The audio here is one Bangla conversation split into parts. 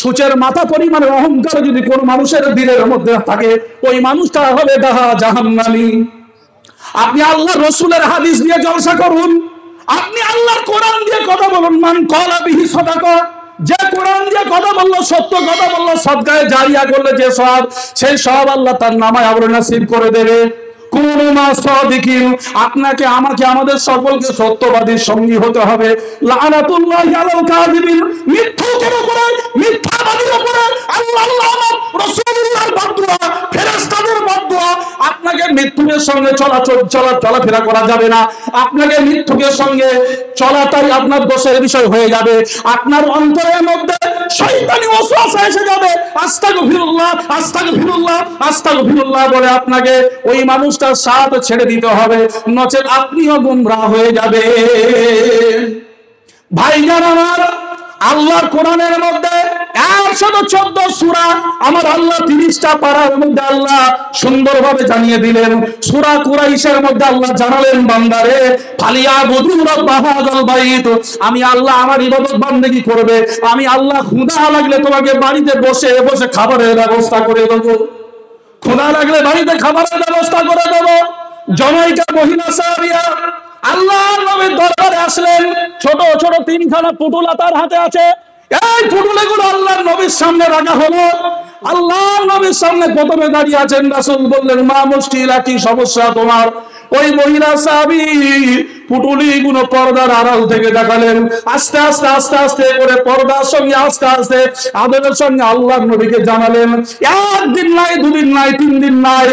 সূচের মাথা পরিমাণে অহংকার যদি কোন মানুষের দিলের মধ্যে থাকে, ওই মানুষটা হবে জাহান্নামী। আপনি আল্লাহ রসুলের হাদিস দিয়ে জলসা করুন, আপনি আল্লাহর কোরআন দিয়ে কথা বলুন। মান ক্বালা বিহি সাদাকা, যে কোরআন দিয়ে কথা বললো, সত্য কথা বললো, সদকায়ে জারিয়া করলে যে সওয়াব, সেই সওয়াব আল্লাহ তার নামায় আবর নসিব করে দেবে। আপনাকে আমাকে আমাদের সকলকে সত্যবাদীর সঙ্গী হতে হবে। লানাতুল্লাহি আলাল কাযিবিন, মিথ্যুকের উপরে, মিথ্যাবাদীর উপরে আল্লাহর লানত, রাসূলুল্লাহর বদদুয়া, ফেরেশতাদের বদদুয়া। আপনাকে মিথ্যুকের সঙ্গে চলাফেরা করা যাবে না। আপনাকে মিথ্যুকের সঙ্গে চলাটাই আপনার দোষের বিষয় হয়ে যাবে। আপনার অন্তরের মধ্যে শয়তানি ওয়াসওয়াসা এসে যাবে। আস্তাগফিরুল্লাহ, আস্তাগফিরুল্লাহ, আস্তাগফিরুল্লাহ বলে আপনাকে ওই মানুষটার সাথ ছেড়ে দিতে হবে, নচেত আপনিও গুমরাহ হয়ে যাবে। ভাইজান আমার, আল্লাহর কোরআনের মধ্যে 114 সূরা, আমার আল্লাহ 30টা পারার মধ্যে আল্লাহ সুন্দরভাবে জানিয়ে দিলেন। সূরা কুরাইশের মধ্যে আল্লাহ জানালেন, বান্দারে ফালিয়াবুদু রাব্ব হাযাল বাইত, আমি আল্লাহ আমার ইবাদত বান্দেগী করবে। আমি আল্লাহ ক্ষুধা লাগলে তোমাকে বাড়িতে বসে বসে খাবারের ব্যবস্থা করে দেবো। ক্ষুধা লাগলে বাড়িতে খাবারের ব্যবস্থা করে দেবো। জনৈকা মহিলা সাহাবিয়া আল্লাহর নবীর দরবারে আসলেন। ছোট ছোট 3খানা পুতুল তার হাতে আছে। এই পুতুলগুলো আল্লাহর নবীর সামনে রাখা হলো। আল্লাহর নবীর সামনে প্রথমে দাঁড়িয়ে আছেন। রাসূল বললেন, মা মুশকিলা, কি সমস্যা তোমার? ওই মহিলা সাহাবী পুটুলিগুলো পর্দার আড়াল থেকে দেখালেন। আস্তে আস্তে আস্তে আস্তে করে পর্দার সঙ্গে আস্তে আস্তে আদরের সঙ্গে আল্লাহর নবীকে জানালেন, একদিন নাই, দুদিন নাই, 3 দিন নাই,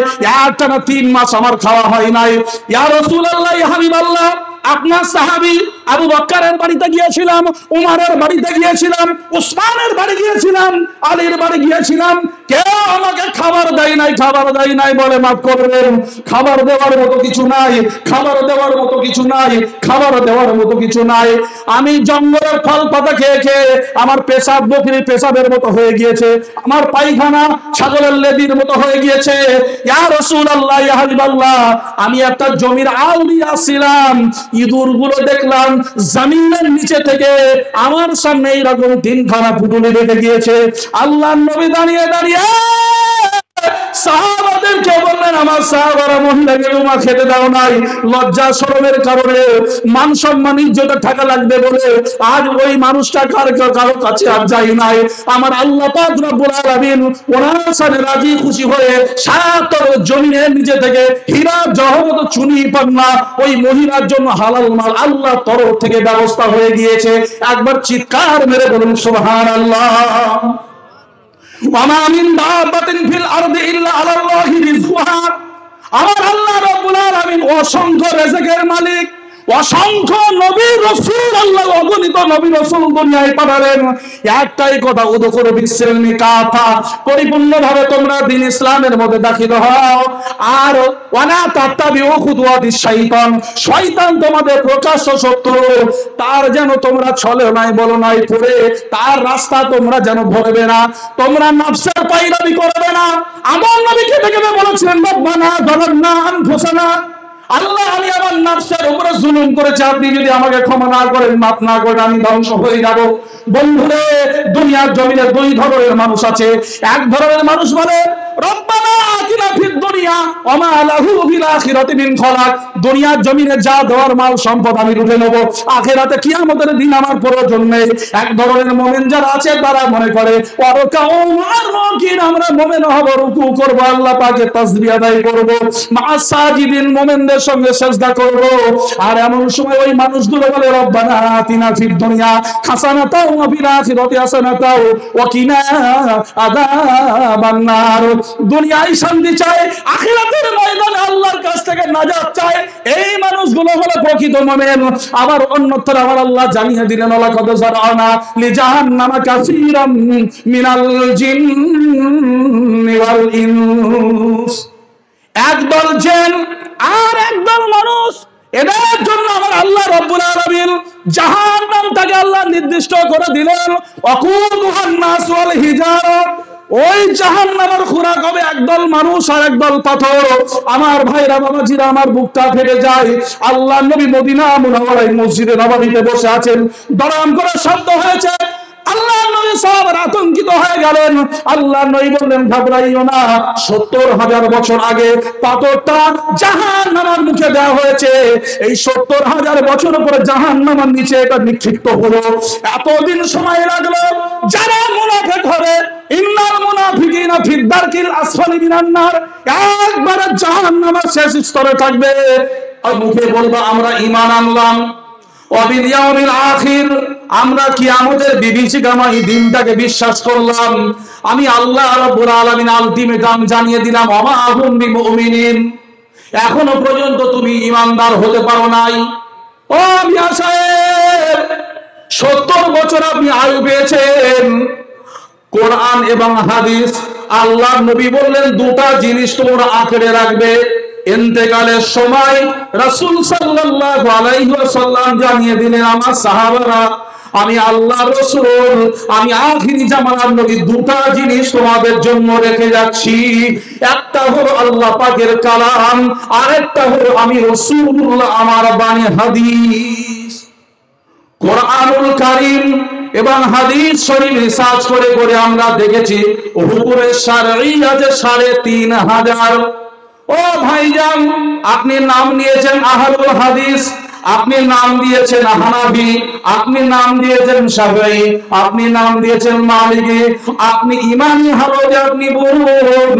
একটানা 3 মাস আমার খাওয়া হয় নাই। ইয়া রাসূলুল্লাহ, ইয়া হাবিবাল্লাহ, আপনার সাহাবী আবু বকরের বাড়িতে গিয়েছিলাম, উমরের বাড়িতে গিয়েছিলাম, উসমানের বাড়ি গিয়েছিলাম, আলীর বাড়ি গিয়েছিলাম, কেউ আমাকে খাবার দেয় নাই। খাবার দেয় নাই বলে মাফ করবেন, খাবার দেওয়ার মতো কিছু নাই, খাবার দেওয়ার মতো কিছু নাই, খাবার দেওয়ার মতো কিছু নাই। আমি জঙ্গলের ফল পাতা খেয়ে খেয়ে আমার পেশাব বকরির পেশাবের মতো হয়ে গিয়েছে, আমার পায়খানা ছাগলের লেদির মতো হয়ে গিয়েছে। ইয়া রাসূলুল্লাহ, ইয়া হাবিবাল্লাহ, আমি একটা জমির আল দিয়ে আসছিলাম, ইঁদুরগুলো দেখলাম জমিনের নিচে থেকে আমার সামনে এইরকম 3খানা পুটুলি রেখে গিয়েছে। আল্লাহর নবী দাঁড়িয়ে দাঁড়িয়ে সাহাবাদেরকে বললেন, আমার সাহাবারা মহিলাকে রুমা খেতে দাও নাই, লজ্জা শরমের কারণে, মান সম্মান ইজ্জতে থাকা লাগবে বলে আজ ওই মানুষটা কারো কাছে আর যাই নাই। আমার আল্লাহ পাক রব্বুল আলামিন ওনার সাথে রাজি খুশি হয়ে সাত জমিনের নিচে থেকে হীরা জহরত চুনি পান্না ওই মহিলার জন্য হালাল মাল আল্লাহ তরফ থেকে ব্যবস্থা হয়ে গিয়েছে। একবার চিৎকার মেরে বলুন সুবহানাল্লাহ। ওয়ামা মিন দাব্বাতিন ফিল আরদি ইল্লা আলাল্লাহি রিজকুহা, আমার আল্লাহ রাব্বুল আলামিন অসংখ্য রিজকের মালিক, অসংখ্য নবী রাসূল, আল্লাহ অগণিত নবী রাসূল দুনিয়ায় পাঠালেন। একটাই কথা, উদখুলু ফিস-সিলমি কাফা, পরিপূর্ণভাবে তোমরা দ্বীন ইসলামের মধ্যে দাখিল হও। আর ওয়ালা তাত্তাবিউ খুতুওয়াতিশ শাইতান, শয়তান তোমাদের প্রকাশ্য শত্রু, তার যেন তোমরা ছলে নাই বলো নাই পড়ে তার রাস্তা তোমরা যেন ধরবে না, তোমরা নফসের পায়রামি করবে না। আমার নবী কেঁদে কেঁদে বলেছিলেন, রব্বানা যালামনা আনফুসানা, আল্লাহ আমি আমার নফসের উপরে জুলুম করেছি, আপনি যদি আমাকে ক্ষমা না করেন, মাফ না করেন, আমি ধ্বংস হয়ে যাব। বন্ধুরে, দুনিয়ার জমিনে 2 ধরনের মানুষ আছে। এক ধরনের মানুষ বলে, রব্বানা আতিনা ফিদ দুনিয়া ওয়া মা লাহু ফিল আখিরাতি মিন খালাক, দুনিয়ার জমিনে যা দেওয়ার মাল সম্পদ আমি লুটে নেব, আখিরাতে কিয়ামতের দিন আমার প্রয়োজন নেই। এক ধরনের মুমিন যারা আছে তারা মনে করে, ওয়ারকাউ মা'র রাকিন, আমরা মুমিন হব, রুকু করব, আল্লাহ পাকের তাসবিহ আদায় করব, মা'আস সাজিদিন, মুমিনদের সঙ্গে সিজদা করব। আর এমন সময় ওই মানুষগুলো বলে, রব্বানা আতিনা ফিদ দুনিয়া হাসানাতাও ওয়া ফিল আখিরাতি হাসানাতাও ওয়া কিনা আযাবান নার, দুনিয়ায় শান্তি চায়, আখিরাতের ময়দানে আল্লাহর কাছ থেকে নাজাত চায়। এই মানুষগুলো হলো প্রকৃত মুমিন। আবার অন্যত্র আমার আল্লাহ জানিয়ে দিলেন, লাকাদ যারানা লিজাহান্নামা কাসীরাম মিনাল জিন্নি ওয়াল ইনস, একদল জিন আর একদল মানুষ, এদের জন্য আমার আল্লাহ রাব্বুল আলামিন জাহান্নামটাকে আল্লাহ নির্দিষ্ট করে দিলেন। ওয়াকুদুহান নাস ওয়াল হিজারা, ওই জাহান্নামের খোরাক হবে একদল মানুষ আর একদল পাথর। আমার ভাইরা, বাবাজিরা, আমার বুকটা ফেটে যায়। আল্লাহ নবী মদিনা মুনাওয়ারায় মসজিদে নববীতে বসে আছেন, দরাম করে শব্দ হয়েছে। আল্লাহ নবী সাহাবা আতঙ্কিত হয়ে গেলেন। আল্লাহ নবী বললেন, ঘাবড়াইও না, 70,000 বছর আগে পাথরটা জাহান্নামের মুখে দেওয়া হয়েছে। এই 70,000 বছর পরে জাহান্নামের নিচে এটা নিক্ষিপ্ত হলো। এতদিন সময় লাগলো। যারা মুনাফিক হবে, ইন্নাল মুনাফিকিনা ফি দারকিল আসফালি মিনান নার, একবারে জাহান্নামের শেষ স্তরে থাকবে। আর মুখে বলবো আমরা ঈমান আনলাম, ওয়া বিল ইয়াউমিল আখির, আমরা কিয়ামতের বিভীষিকাময় দিনটাকে বিশ্বাস করলাম। আমি আল্লাহ রাব্বুল আলামিন আলটিমেটাম জানিয়ে দিলাম, ওমা হুম বিমুমিনিন, এখনো পর্যন্ত তুমি ঈমানদার হতে পারো নাই। ও মিয়া সাহেব, 70 বছর আপনি আয়ু পেয়েছেন। কোরআন এবং হাদিস, আল্লাহর নবী বললেন দুটা জিনিস তোমরা আঁকড়ে রাখবে। ইন্তেকালের সময় রাসূল সাল্লাল্লাহু আলাইহি ওয়াসাল্লাম জানিয়ে দিলেন, আমার সাহাবারা, আমি আল্লাহর রাসূল, আমি আখিরি জামানার নবী, দুটা জিনিস তোমাদের জন্য রেখে যাচ্ছি। একটা হলো আল্লাহ পাকের কালাম, আরেকটা হলো আমি রাসূলুল্লাহ আমার বাণী হাদিস। কোরআনুল কারীম এবং হাদিস শরীফ রিসার্চ করে করে আমরা দেখেছি হুকুমে শারঈ আছে ৩৫০০। ও ভাইজান, আপনি নাম নিয়েছেন আহলুল হাদিস, আপনি নাম দিয়েছেন হানাফি, আপনি নাম দিয়েছেন শাফিঈ, আপনি নাম দিয়েছেন মালিকি, আপনি ইমানি হালতে আপনি বলুন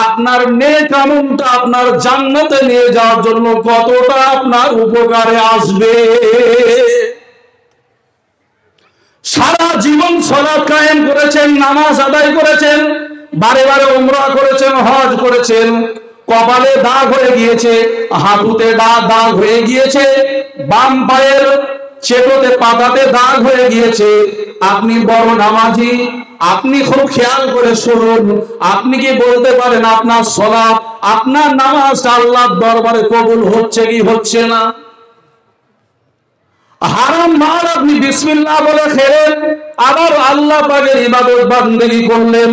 আপনার নেক আমলটা আপনার জান্নাতে নিয়ে যাওয়ার জন্য কতটা আপনার উপকারে আসবে। সারা জীবন সালাত কায়েম করেছেন, নামাজ আদায় করেছেন, বারে বারে উমরা করেছেন, হজ করেছেন, কপালে দাগ হয়ে গিয়েছে, হাঁটুতে দাগ হয়ে গিয়েছে, বাম পায়ের চেটোতে পাতাতে দাগ হয়ে গিয়েছে। আপনি বড় নামাজি, আপনি খুব খেয়াল করে শুনুন, আপনি কি বলতে পারেন আপনার সালাত, আপনার নামাজ আল্লাহর দরবারে কবুল হচ্ছে কি হচ্ছে না? হারাম মাল আপনি বিসমিল্লাহ বলে খেলেন, আবার আল্লাহ পাকের ইবাদত বান্দেগি করলেন।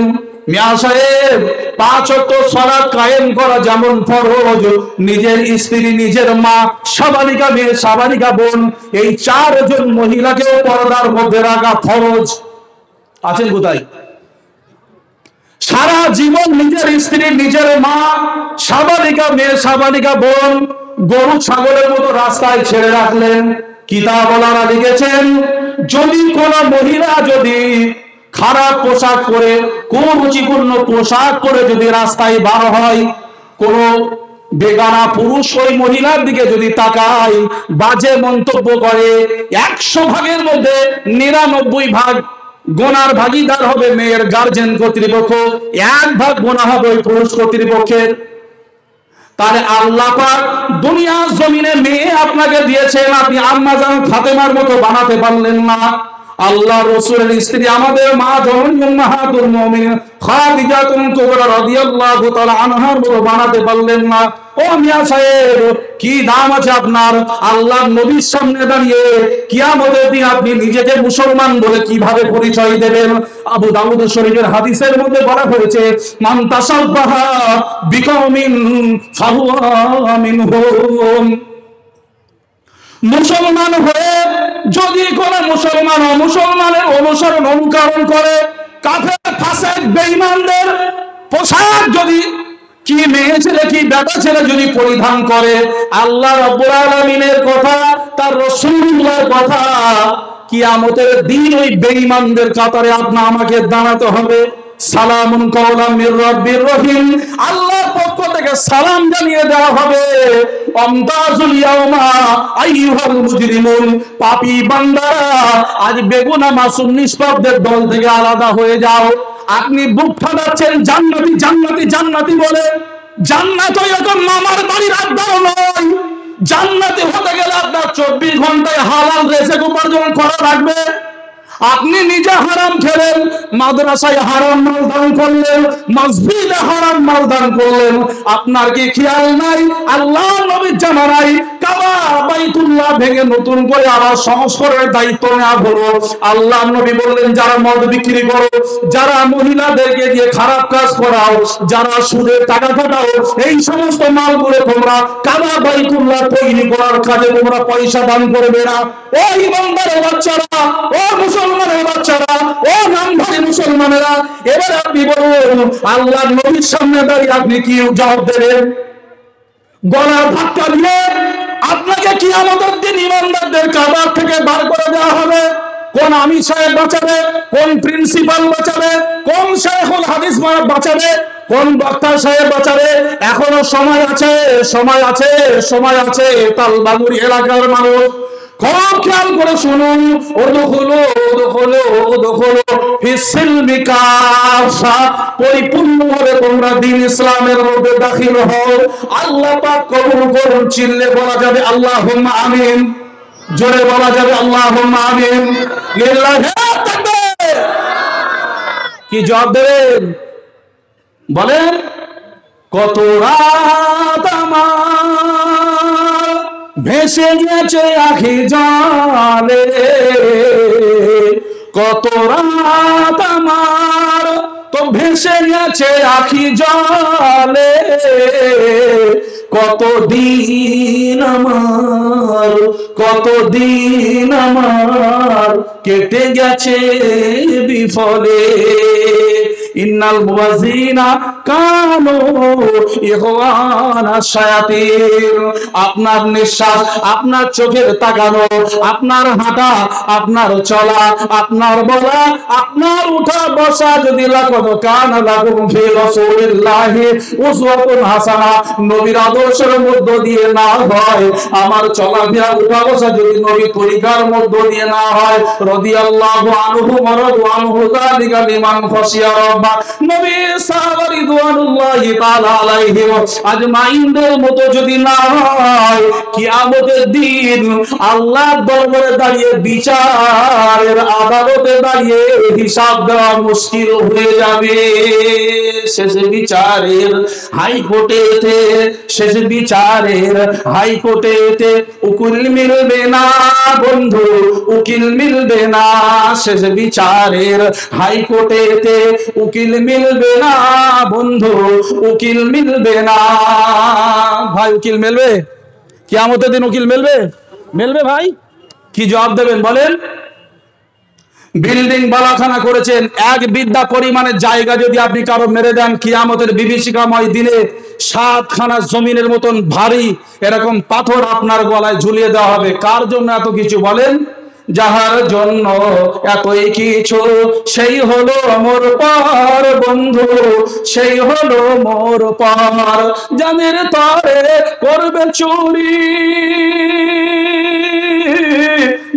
মিয়া সাহেব, 5 ওয়াক্ত সালাত কায়েম করা যেমন ফরজ, নিজের স্ত্রী, নিজের মা, সাবালিকা মেয়ে, সাবালিকা বোন, এই 4 জন মহিলাকেও পর্দার মধ্যে রাখা ফরজ। আছেন কোথায়? সারা জীবন নিজের স্ত্রী, নিজের মা, সাবালিকা মেয়ে, সাবালিকা বোন গরু ছাগলের মতো রাস্তায় ছেড়ে রাখলেন। কিতাবওয়ালারা লিখেছেন, যদি কোন মহিলা যদি খারাপ পোশাক পরে, কুরুচিপূর্ণ পোশাক পরে যদি রাস্তায় বার হয়, কোন বেগানা পুরুষ ওই মহিলার দিকে যদি তাকায়, বাজে মন্তব্য করে, 100 ভাগের মধ্যে 99 ভাগ গোনার ভাগীদার হবে মেয়ের গার্জেন কর্তৃপক্ষ, 1 ভাগ গোনা হবে ওই পুরুষ কর্তৃপক্ষের। তাহলে আল্লাহ পাক দুনিয়া জমিনে মেয়ে আপনাকে দিয়েছেন, আপনি আম্মা জান ফাতেমার মতো বানাতে পারলেন না। আল্লাহ রাসূলের স্ত্রী আমাদের মা জননী উম্মাহাতুল মুমিনিন খাদিজাতুল কুবরা রাদিয়াল্লাহু তাআলা আনহার মতো বানাতে পারলেন না। ও মিয়া সাহেব, কি দাম আছে আপনার আল্লাহর নবীর সামনে দাঁড়িয়ে কিয়ামতের দিন আপনি নিজেকে মুসলমান বলে কিভাবে পরিচয় দেবেন? আবু দাউদ শরীফের হাদিসের মধ্যে বলা হয়েছে, মান তাসাব্বাহা বিকওমিন ফাহুয়া মিনহুম। মুসলমান হয়ে যদি কোন মুসলমান অমুসলমানের অনুসরণ অনুকরণ করে, কাফের ফাসিক বেঈমানদের পোশাক যদি কি মেয়ে ছেলে কি বেটা ছেলে যদি পরিধান করে, আল্লাহ রাব্বুল আলামিনের কথা, তার রাসূলুল্লাহর কথা, কিয়ামতের দিন ওই বেঈমানদের কাতারে আপনা আমাকে দাঁড়াতে হবে। সালামুন কাওলাম মির রাব্বির রহিম, আল্লাহর পক্ষ থেকে সালাম জানিয়ে দেওয়া হবে। আমতাজুল ইয়াউমা আইয়ুহাল মুজরিমুন, পাপী বান্দারা আজ বেগুনাহ মাসুম নিষ্পাপদের দল থেকে আলাদা হয়ে যাও। আপনি বুক ফাটাচ্ছেন জান্নাতি জান্নাতি জান্নাতি বলে, জান্নাত হয়তো মামার বাড়ির আড্ডাও নয়। জান্নাতি হতে গেলে আপনার 24 ঘন্টায় হালাল রিজিক উপার্জন করা লাগবে। আপনি নিজে হারাম খেলেন, মাদ্রাসায় হারাম মাল দান করলেন, মসজিদে হারাম মাল দান করলেন, আপনার কি খেয়াল নাই আল্লাহর নবীর জামানায় কাবা বাইতুল্লাহ ভেঙে নতুন করে আবার সংস্কারের দায়িত্ব নেওয়া হলো। আল্লাহ নবী বললেন, যারা মদ বিক্রি করো, যারা মহিলাদেরকে দিয়ে খারাপ কাজ করাও, যারা সুদের টাকা খাটাও, এই সমস্ত মালগুলো তোমরা কাবা বাইতুল্লাহ তৈরি করার কাজে তোমরা পয়সা দান করবে না। ও ইমানদারের বাচ্চারা, ও মুসলমানের বাচ্চারা, ও নামধারী মুসলমানেরা, এবার আপনি বলুন, আল্লাহ নবীর সামনে দাঁড়িয়ে আপনি কি জবাব দেবেন? গলার ধাক্কা দিয়ে আপনাকে কিয়ামতের দিন ইমানদারদের কাবা থেকে বার করে দেওয়া হবে। কোন আমির সাহেব বাঁচাবে? কোন প্রিন্সিপাল বাঁচাবে? কোন শাইখুল হাদিস বাঁচাবে? কোন বক্তা সাহেব বাঁচাবে? এখনো সময় আছে, সময় আছে, সময় আছে। তালবাগুড়ি এলাকার মানুষ খুব খেয়াল করে শুনুন, পরিপূর্ণভাবে তোমরা দ্বীন ইসলামের মধ্যে দাখিল হও। আল্লাহ পাক কবুল করুন। চিল্লে বলা যাবে আল্লাহুম্মা আমিন, জোরে বলা যাবে আল্লাহুম্মা আমিন। লিল্লাহি তাকবীর। কি জবাব দেবেন বলেন? কত রাত আমার ভেসে গেছে আখি জলে, কত রাত আমার তো ভেসে গেছে আখি জলে, কতদিন আমার, কতদিন আমার কেটে গেছে বিফলে। ইন্নাল মুওয়াজ্জিনা কানু ইখওয়ানা শায়াতিন। আপনার নিঃশ্বাস, আপনার চোখের তাকানো, আপনার হাঁটা, আপনার চলা, আপনার বলা, আপনার উঠা বসা যদি লাকুম কানা লাকুম ফি রাসূলিল্লাহি উসওয়াতুন হাসানা, নবীর আদর্শের মধ্য দিয়ে না হয়, আমার চলাফেরা উঠা বসা যদি নবীর তরিকার মধ্য দিয়ে না হয়, রাদিয়াল্লাহু আনহু ওয়া রাদু আনহু যালিকা লিমান খাশিয়া রাব্বা, নবী সাহাবা রিদওয়ানুল্লাহি তাআলা আলাইহিম আজমাইনদের মতো যদি না হয়, কিয়ামতের দিন আল্লাহর দরবারে দাঁড়িয়ে বিচারের আদালতে দাঁড়িয়ে হিসাব দেওয়া মুশকিল হয়ে যাবে। শেষ বিচারের হাইকোর্টেতে, শেষ বিচারের হাইকোর্টেতে উকিল মিলবে না বন্ধু, উকিল মিলবে না। শেষ বিচারের হাইকোর্টেতে উকিল মিলবে না বন্ধু, উকিল মিলবে না। ভাই উকিল মিলবে? কিয়ামতের দিন উকিল মিলবে? মিলবে ভাই? কি জবাব দেবেন বলেন? বিল্ডিং বালাখানা করেছেন, এক বিদ্যা পরিমাণের জায়গা যদি আপনি কারো মেরে দেন, কিয়ামতের বিভীষিকাময় দিনে 7 খানা জমিনের মতন ভারী এরকম পাথর আপনার গলায় ঝুলিয়ে দেওয়া হবে। কার জন্য এত কিছু বলেন? যাহার জন্য এতই কিছু, সেই হলো মোর পার বন্ধু, সেই হলো মোর পার। যাদের তরে করবে চুরি,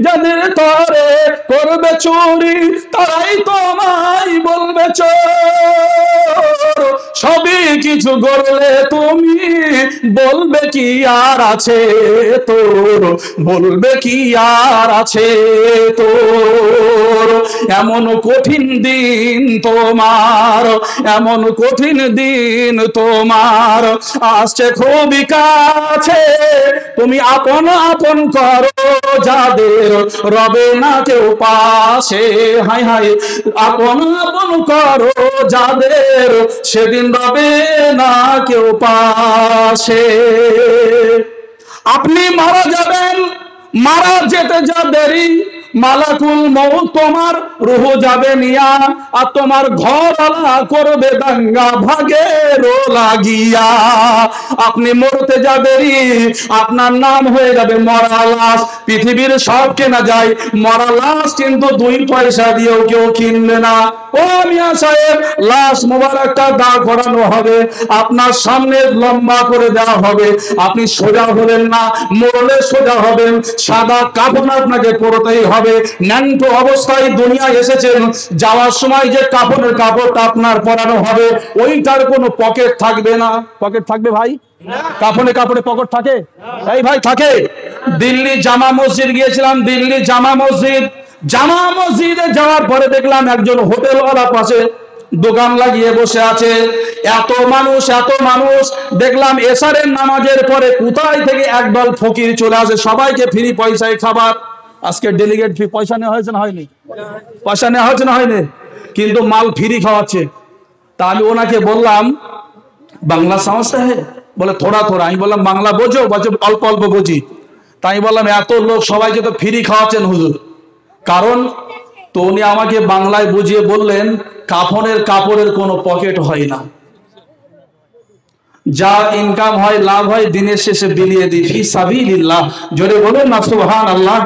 যাদের তরে করবে চুরি, তারাই তোমায় বলবে চোর। সবই কিছু গড়লে তুমি বলবে কি আর আছে তোর, বলবে কি আর আছে তোর। এমন কঠিন দিন তোমার, এমন কঠিন দিন তোমার আসছে খুবই কাছে। তুমি আপন আপন করো যাদের, রবে না কেউ পাশে। হায় হায়, আপন আপন করো যাদের, সেদিন রবে না কেউ পাশে। আপনি মারা যাবেন, মারা যেতে যা দেরি, মালাকুল মউত তোমার রূহ যাবে নিয়া, আর তোমার ঘরওয়ালা করবে দাঙ্গা ভাগের লাগিয়া। আপনি মরতে যাবেরি, আপনার নাম হয়ে যাবে মরা লাশ। পৃথিবীর সব কেনা যায়, মরা লাশ কিন্তু 2 পয়সা দিয়েও কেউ কিনবে না। ও মিয়া সাহেব, লাশ মোবারকটা দাঁড় করানো হবে, আপনার সামনে লম্বা করে দেওয়া হবে। আপনি সোজা হবেন না, মরলে সোজা হবেন। সাদা কাফন আপনাকে পরতেই হবে। ন্যাংটো অবস্থায় দুনিয়ায় এসেছেন, যাওয়ার সময় যে কাফনের কাপড়টা আপনার পরানো হবে, ওইটার কোনো পকেট থাকবে না। পকেট থাকবে ভাই? কাফনে কাপড়ে পকেট থাকে? এই ভাই থাকে। দিল্লি জামা মসজিদ গিয়েছিলাম, দিল্লি জামা মসজিদ। জামা মসজিদে যাওয়ার পরে দেখলাম একজন হোটেলওয়ালা পাশে দোকান লাগিয়ে বসে আছে। এত মানুষ দেখলাম এশারের নামাজের পরে কোথায় থেকে একদল ফকির চলে আসে, সবাইকে ফ্রি পয়সায় খাবার। আজকে ডেলিগেট ফি পয়সা নেওয়া হয়েছে না হয়নি? পয়সা নেওয়া হয়েছে না হয়নি? কিন্তু মাল ফ্রি খাওয়াচ্ছে। তা আমি ওনাকে বললাম বাংলা সমস্যা হে? বলে থোড়া থোড়া। আমি বললাম বাংলা বোঝো? বলছে অল্প অল্প বুঝি। তাই বললাম এত লোক সবাইকে তো ফ্রি খাওয়াচ্ছেন হুজুর, কারণ? তো উনি আমাকে বাংলায় বুঝিয়ে বললেন কাফনের কাপড়ের কোনো পকেট হয় না, যা ইনকাম হয় লাভ হয় দিনের শেষে বিলিয়ে দিই ফি সাবিলিল্লাহ। জোরে বলুন না সুবহানাল্লাহ।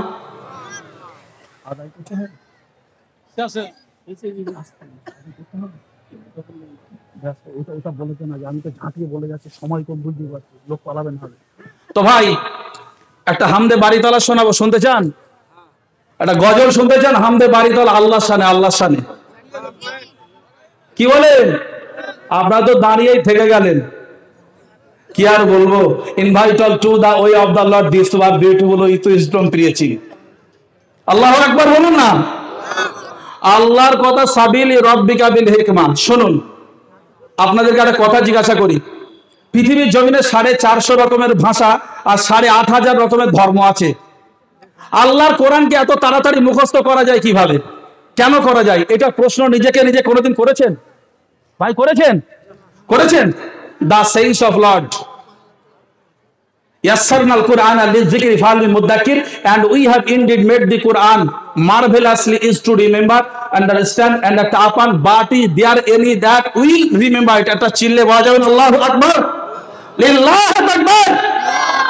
তো ভাই একটা হামদে বাড়িতলা শোনাবো, শুনতে চান? একটা গজল শুনতে চান? হামদে বাড়িতলা আল্লাহর শানে, আল্লাহর শানে। কি বলেন? আপনারা তো দাঁড়িয়েই থেকে গেলেন, কি আর বলবো। Invite all to the way of the lord, this war beautiful with wisdom preaching. আল্লাহু আকবার বলুন না। আল্লাহর কথা সাবিলি রব্বিকা বিল হিকমা। শুনুন, আপনাদেরকে একটা কথা জিজ্ঞাসা করি। পৃথিবীর জমিনে 450 রকমের ভাষা আর 8,500 রকমের ধর্ম আছে। আল্লাহর কোরআনকে এত তাড়াতাড়ি মুখস্থ করা যায় কিভাবে? কেন করা যায়? এটা প্রশ্ন নিজেকে নিজে কোনোদিন করেছেন ভাই? করেছেন? The signs of Lord yassarnal Qur'ana lizikri fal mudakkir, and we have indeed made the Quran marvelously is to remember, understand and act upon, but is there any that will remember it? Eta chille bola jaben Allahu akbar, lillahi takbir,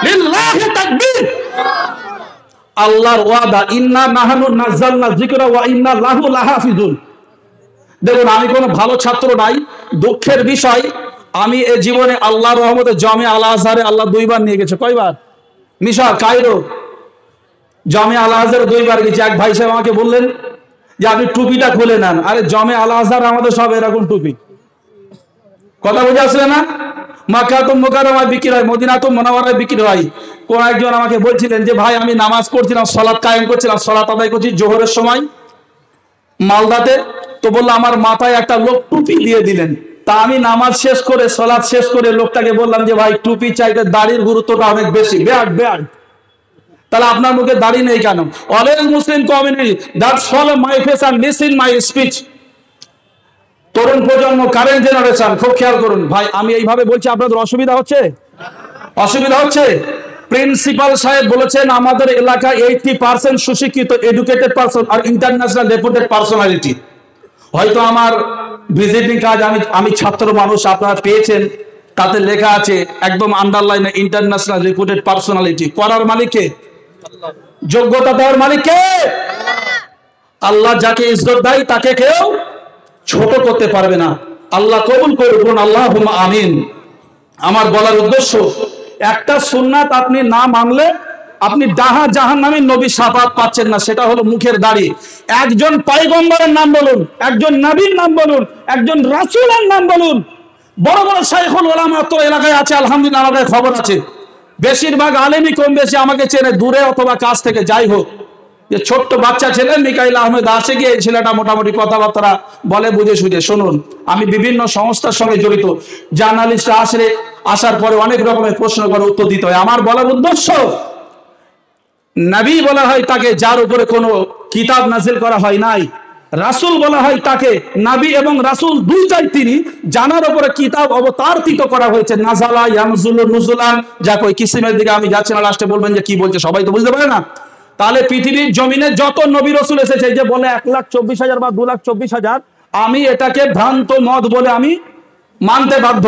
lillahi takbir। আল্লাহর ওয়াদা ইন্না নাহনু নাযালনা যিকরা ওয়া ইন্না লাহু লাহাফিজুন। দেখুন, আমি কোনো ভালো ছাত্র নাই, দুঃখের বিষয় আমি এই জীবনে আল্লাহর রহমতে জামিয়া আল আজহারে আল্লাহ 2 বার নিয়ে গেছে। কয়বার? মিশর, কায়রো, জামিয়া আল আজহার 2 বার গেছি। এক ভাই সাহেব আমাকে বললেন যে আপনি টুপিটা খুলে নেন। আরে জামিয়া আল আজহার আমাদের সব এরকম টুপি। কথা বুঝে আসলে না? মাক্কাতুম মুকাররমায় বিক্রি হয়, মদিনাতুম মুনাওয়ারায় বিক্রি হয়। কোন একজন আমাকে বলছিলেন যে ভাই আমি নামাজ পড়ছিলাম, সালাত কায়েম করছিলাম, সালাত আদায় করছি জোহরের সময় মালদাতে। তো বললো আমার মাথায় একটা লোক টুপি দিয়ে দিলেন। তা আমি নামাজ শেষ করে সালাত শেষ করে লোকটাকে বললাম যে ভাই টুপি চাইতে দাড়ির গুরুত্বটা অনেক বেশি। বেয়ার্ড। তাহলে আপনার মুখে দাড়ি নেই কেন? Always Muslim community that follow my face and listen my speech. তরুণ প্রজন্ম, কারেন্ট জেনারেশন, খুব খেয়াল করুন ভাই। আমি এইভাবে বলছি, আপনাদের অসুবিধা হচ্ছে? অসুবিধা হচ্ছে? প্রিন্সিপাল সাহেব বলেছেন আমাদের এলাকায় 80% সুশিক্ষিত এডুকেটেড পারসন আর ইন্টারন্যাশনাল রেপুটেড পার্সোনালিটি। হয়তো আমার ভিজিটিং কার্ড, আমি ছাত্র মানুষ, আপনারা পেয়েছেন, তাতে লেখা আছে একদম আন্ডারলাইনে ইন্টারন্যাশনাল রেপুটেড পার্সোনালিটি। করার মালিক কে? যোগ্যতা দেওয়ার মালিক কে? আল্লাহ যাকে ইজ্জত দেয় তাকে কেউ ছোট করতে পারবে না। আল্লাহ কবুল করুন, আল্লাহুম্মা আমিন। আমার বলার উদ্দেশ্য, একটা সুন্নাত আপনি না মানলে আপনি জাহান্নামী নবী শাফাত পাচ্ছেন না, সেটা হলো মুখের দাড়ি। একজন পয়গম্বরের নাম বলুন, একজন নবীর নাম বলুন, একজন রাসূলের নাম বলুন। বড় বড় শাইখুল উলামা তো এলাকায় আছে, আলহামদুলিল্লাহ আমাদের খবর আছে। বেশিরভাগ আলেমই কম বেশি আমাকে চেনে, দূরে অথবা কাছ থেকে। যাই হোক, যে ছোট্ট বাচ্চা ছেলে মিকাইল আহমেদ আসে গিয়ে এই ছেলেটা মোটামুটি কথাবার্তা বলে বুঝে সুঝে। শুনুন, আমি বিভিন্ন সংস্থার সঙ্গে জড়িত, জার্নালিস্ট আসার পরে অনেক রকমের প্রশ্ন করে উত্তর দিতে হয়। আমার বলার উদ্দেশ্য, নবী বলা হয় তাকে যার উপরে কোনো কিতাব নাজিল করা হয় নাই। রাসূল বলা হয় তাকে, নবী এবং রাসূল দুইটাই তিনি, জানার উপরে কিতাব অবতারিত করা হয়েছে। নাজালা ইয়ানজুলু নুজুলান, যা কই কিসিমের দিকে আমি যাচ্ছি না, লাস্টে বলবেন যে কি বলছে, সবাই তো বুঝতে পারে না। তাহলে পৃথিবীর জমিনে যত নবী রাসূল এসেছে, যে বলে 1,24,000 বা 2,24,000, আমি এটাকে ভ্রান্ত মত বলে আমি মানতে বাধ্য।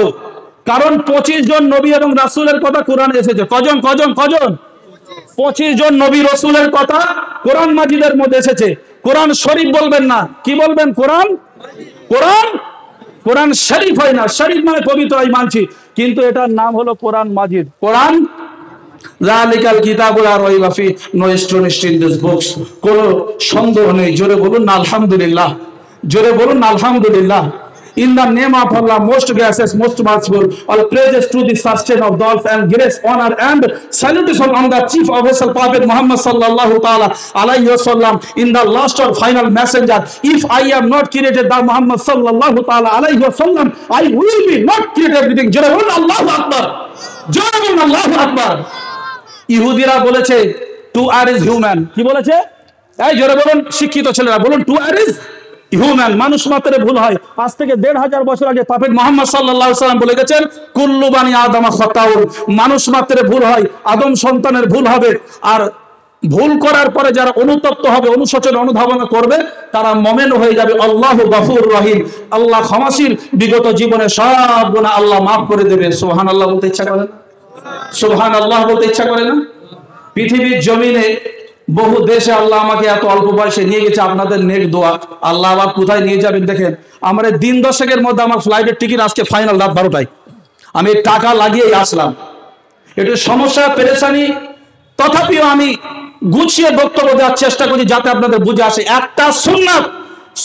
কারণ 25 জন নবী এবং রাসূলের কথা কোরআনে এসেছে। কজন? 25 জন নবী রাসূলের কথা কোরআন মাজিদের মধ্যে এসেছে। কোরআন শরীফ বলবেন না, কি বলবেন? কোরআন শরীফ হয় না। শরীফ মানে পবিত্র, আমি মানছি, কিন্তু এটার নাম হলো কোরআন মাজিদ। কোরআন যালিকাল কিতাবুল লা রাইবা ফি, no stone age in this books. কোনো সন্দেহ নেই। জোরে বলুন আলহামদুলিল্লাহ, জোরে বলুন আলহামদুলিল্লাহ। In the name of Allah, most gracious, most merciful, all praises to the sustainer of the earth and grace, honor and salutation on the chief apostle Prophet Muhammad sallallahu ta'ala alayhi wasallam, in the last or final messenger. If I am not created by Muhammad sallallahu ta'ala alayhi wasallam, I will be not created everything. Jarabun Allahu Akbar. Jarabun Allahu Akbar. ইহুদিরা বলেছে টু আর ইজ হিউম্যান। কি বলেছে? এই জোরে বলুন শিক্ষিত ছেলেরা, বলুন টু আর ইজ হিউম্যান। মানুষ মাত্রে ভুল হয়। আজ থেকে 1500 বছর আগে প্রফেট মুহাম্মদ সাল্লাল্লাহু আলাইহি সাল্লাম বলে গেছেন কুল্লু বানি আদম খাতাউন, মানুষ মাত্রে ভুল হয়, আদম সন্তানের ভুল হবে। আর ভুল করার পরে যারা অনুতপ্ত হবে, অনুশোচনা অনুধাবন করবে, তারা মুমিন হয়ে যাবে। আল্লাহু গফুর রহিম, আল্লাহ ক্ষমাশীল, বিগত জীবনে সব গুনাহ আল্লাহ মাফ করে দেবে। সুবহানাল্লাহ বলতে ইচ্ছা করে না? সুবহানাল্লাহ বলতে ইচ্ছা করে না? পৃথিবীর জমিনে বহু দেশে আল্লাহ আমাকে এত অল্প বয়সে নিয়ে গেছে, আপনাদের নেক দোয়া। আল্লাহ আবার কোথায় নিয়ে যাবেন দেখেন। আমার দিন দশেকের মধ্যে আমার ফ্লাইটের টিকিট আজকে ফাইনাল রাত 12টায়। আমি টাকা লাগিয়েই আসলাম। একটু সমস্যা পেরেশানি, তথাপিও আমি গুছিয়ে বক্তব্য দেওয়ার চেষ্টা করি যাতে আপনাদের বুঝে আসে। একটা সুন্নাত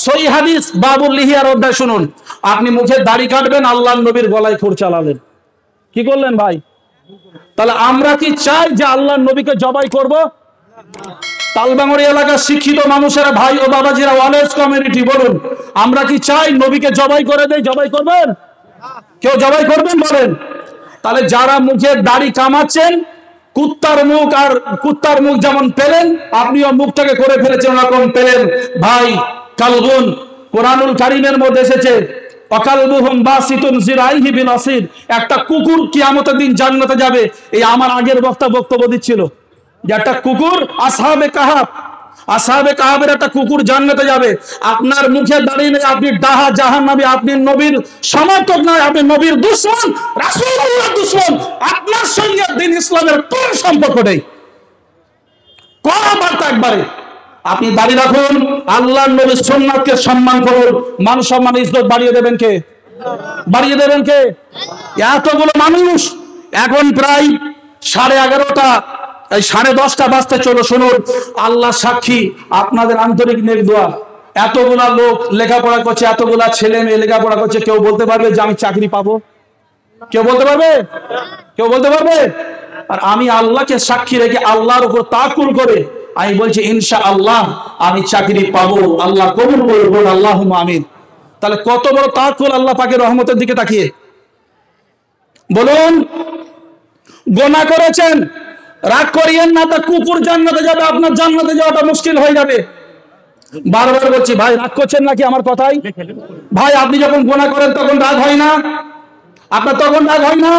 সহিহ হাদিস বাবুল লিহিয়ার অধ্যায় শুনুন। আপনি মুখে দাড়ি কাটবেন, আল্লাহর নবীর গলায় খুর চালালেন। কি করলেন ভাই? তাহলে আমরা কি চাই যে আল্লাহর নবীকে জবাই করব? তালবাঙড়ি এলাকার শিক্ষিত মানুষেরা, ভাই ও বাবাজিরা, ওয়ালেস কমিউনিটি, বলুন আমরা কি চাই নবীকে জবাই করে দেই? জবাই করবেন? কেউ জবাই করবেন বলেন? তাহলে যারা মুখে দাড়ি কামাচ্ছেন, কুত্তার মুখ, আর কুত্তার মুখ যেমন পেলেন, আপনিও মুখটাকে করে ফেলেছেন ওরকম পেলেন। ভাই কালবুন কোরআনুল কারীমের মধ্যে এসেছে অকালবুহুম বাসিতুন জিরাইহি বিল আসির, একটা কুকুর কিয়ামতের দিন জান্নাতে যাবে। এই আমার আগের বক্তা বক্তব্য দিচ্ছিল যে একটা কুকুর আসহাবে কাহাবের একটা কুকুর জান্নাতে যাবে। আপনার মুখে দাঁড়িয়ে নেই, আপনি ডাহা জাহান্নামী, আপনি নবীর সমর্থক নয়, আপনি নবীর দুশমন, রাসূলুল্লাহর দুশমন। আপনার সঙ্গে দিন ইসলামের কোন সম্পর্ক নেই? কোন বার্তা? একবারে আপনি দাঁড়িয়ে রাখুন, আল্লাহর নবীর সুন্নাতকে সম্মান করুন। মান সম্মান ইজ্জত বাড়িয়ে দেবেন কে? বাড়িয়ে দেবেন কে? এতগুলো মানুষ এখন প্রায় 11:30, এই 10:30 বাজতে চলো। শুনুন, আল্লাহ সাক্ষী, আপনাদের আন্তরিক নেক দোয়া। এতগুলা লোক লেখাপড়া করছে, এতগুলা ছেলে মেয়ে লেখাপড়া করছে, কেউ বলতে পারবে যে আমি চাকরি পাবো? কেউ বলতে পারবে? কেউ বলতে পারবে? আর আমি আল্লাহকে সাক্ষী রেখে, আল্লাহর উপর তাওয়াক্কুল করে আমি বলছি ইনশাআল্লাহ আমি চাকরি পাবো। আল্লাহ কবুল করুন, আল্লাহুম্মা আমিন। তাহলে কত বড় তাওয়াক্কুল আল্লাহ পাকের রহমতের দিকে তাকিয়ে। বলুন, গুনাহ করেছেন, রাগ করিয়েন না, তা কুকুর জান্নাতে যাবে, আপনার জান্নাতে যাওয়াটা মুশকিল হয়ে যাবে। বারবার বলছি ভাই, রাগ করছেন নাকি আমার কথাই? ভাই আপনি যখন গুনাহ করেন তখন রাগ হয় না? আপনার তখন রাগ হয় না?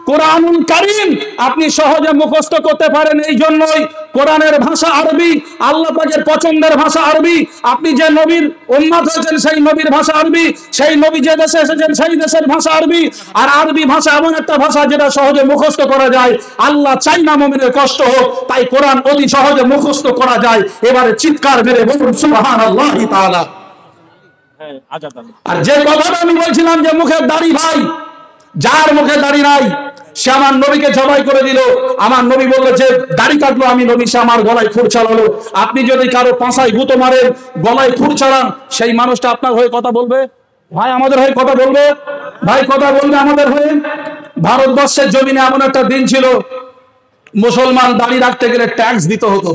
কোরআনুল কারীম আপনি সহজে মুখস্থ করতে পারেন, এই জন্যই কোরআনের ভাষা আরবি, আল্লাহ পাকের পছন্দের ভাষা আরবি। আপনি যে নবীর উম্মত হয়েছেন সেই নবীর ভাষা আরবি, সেই নবী যে দেশে এসেছেন সেই দেশের ভাষা আরবি। আর আরবি ভাষা এমন একটা ভাষা যেটা সহজে মুখস্থ করা যায়। আল্লাহ চাই না মুমিনের কষ্ট হোক, তাই কোরআন অতি সহজে মুখস্থ করা যায়। এবারে চিৎকার মেরে বলুন সুবহানাল্লাহি তাআলা। আর যে কথাটা আমি বলছিলাম যে মুখের দাড়ি, ভাই যার মুখে দাড়ি নাই সে আমার নবীকে জবাই করে দিল। আমার নবী বলল যে দাড়ি কাটলো আমি নবী, সে আমার গলায় খুর চালালো। আপনি যদি কারো পাছায় গুঁতো মারেন, গলায় খুর চালান, সেই মানুষটা আপনার হয়ে কথা বলবে? ভাই আমাদের হয়ে কথা বলবে? ভাই কথা বলবে আমাদের হয়ে? ভারতবর্ষের জমিনে এমন একটা দিন ছিল, মুসলমান দাড়ি রাখতে গেলে ট্যাক্স দিতে হতো।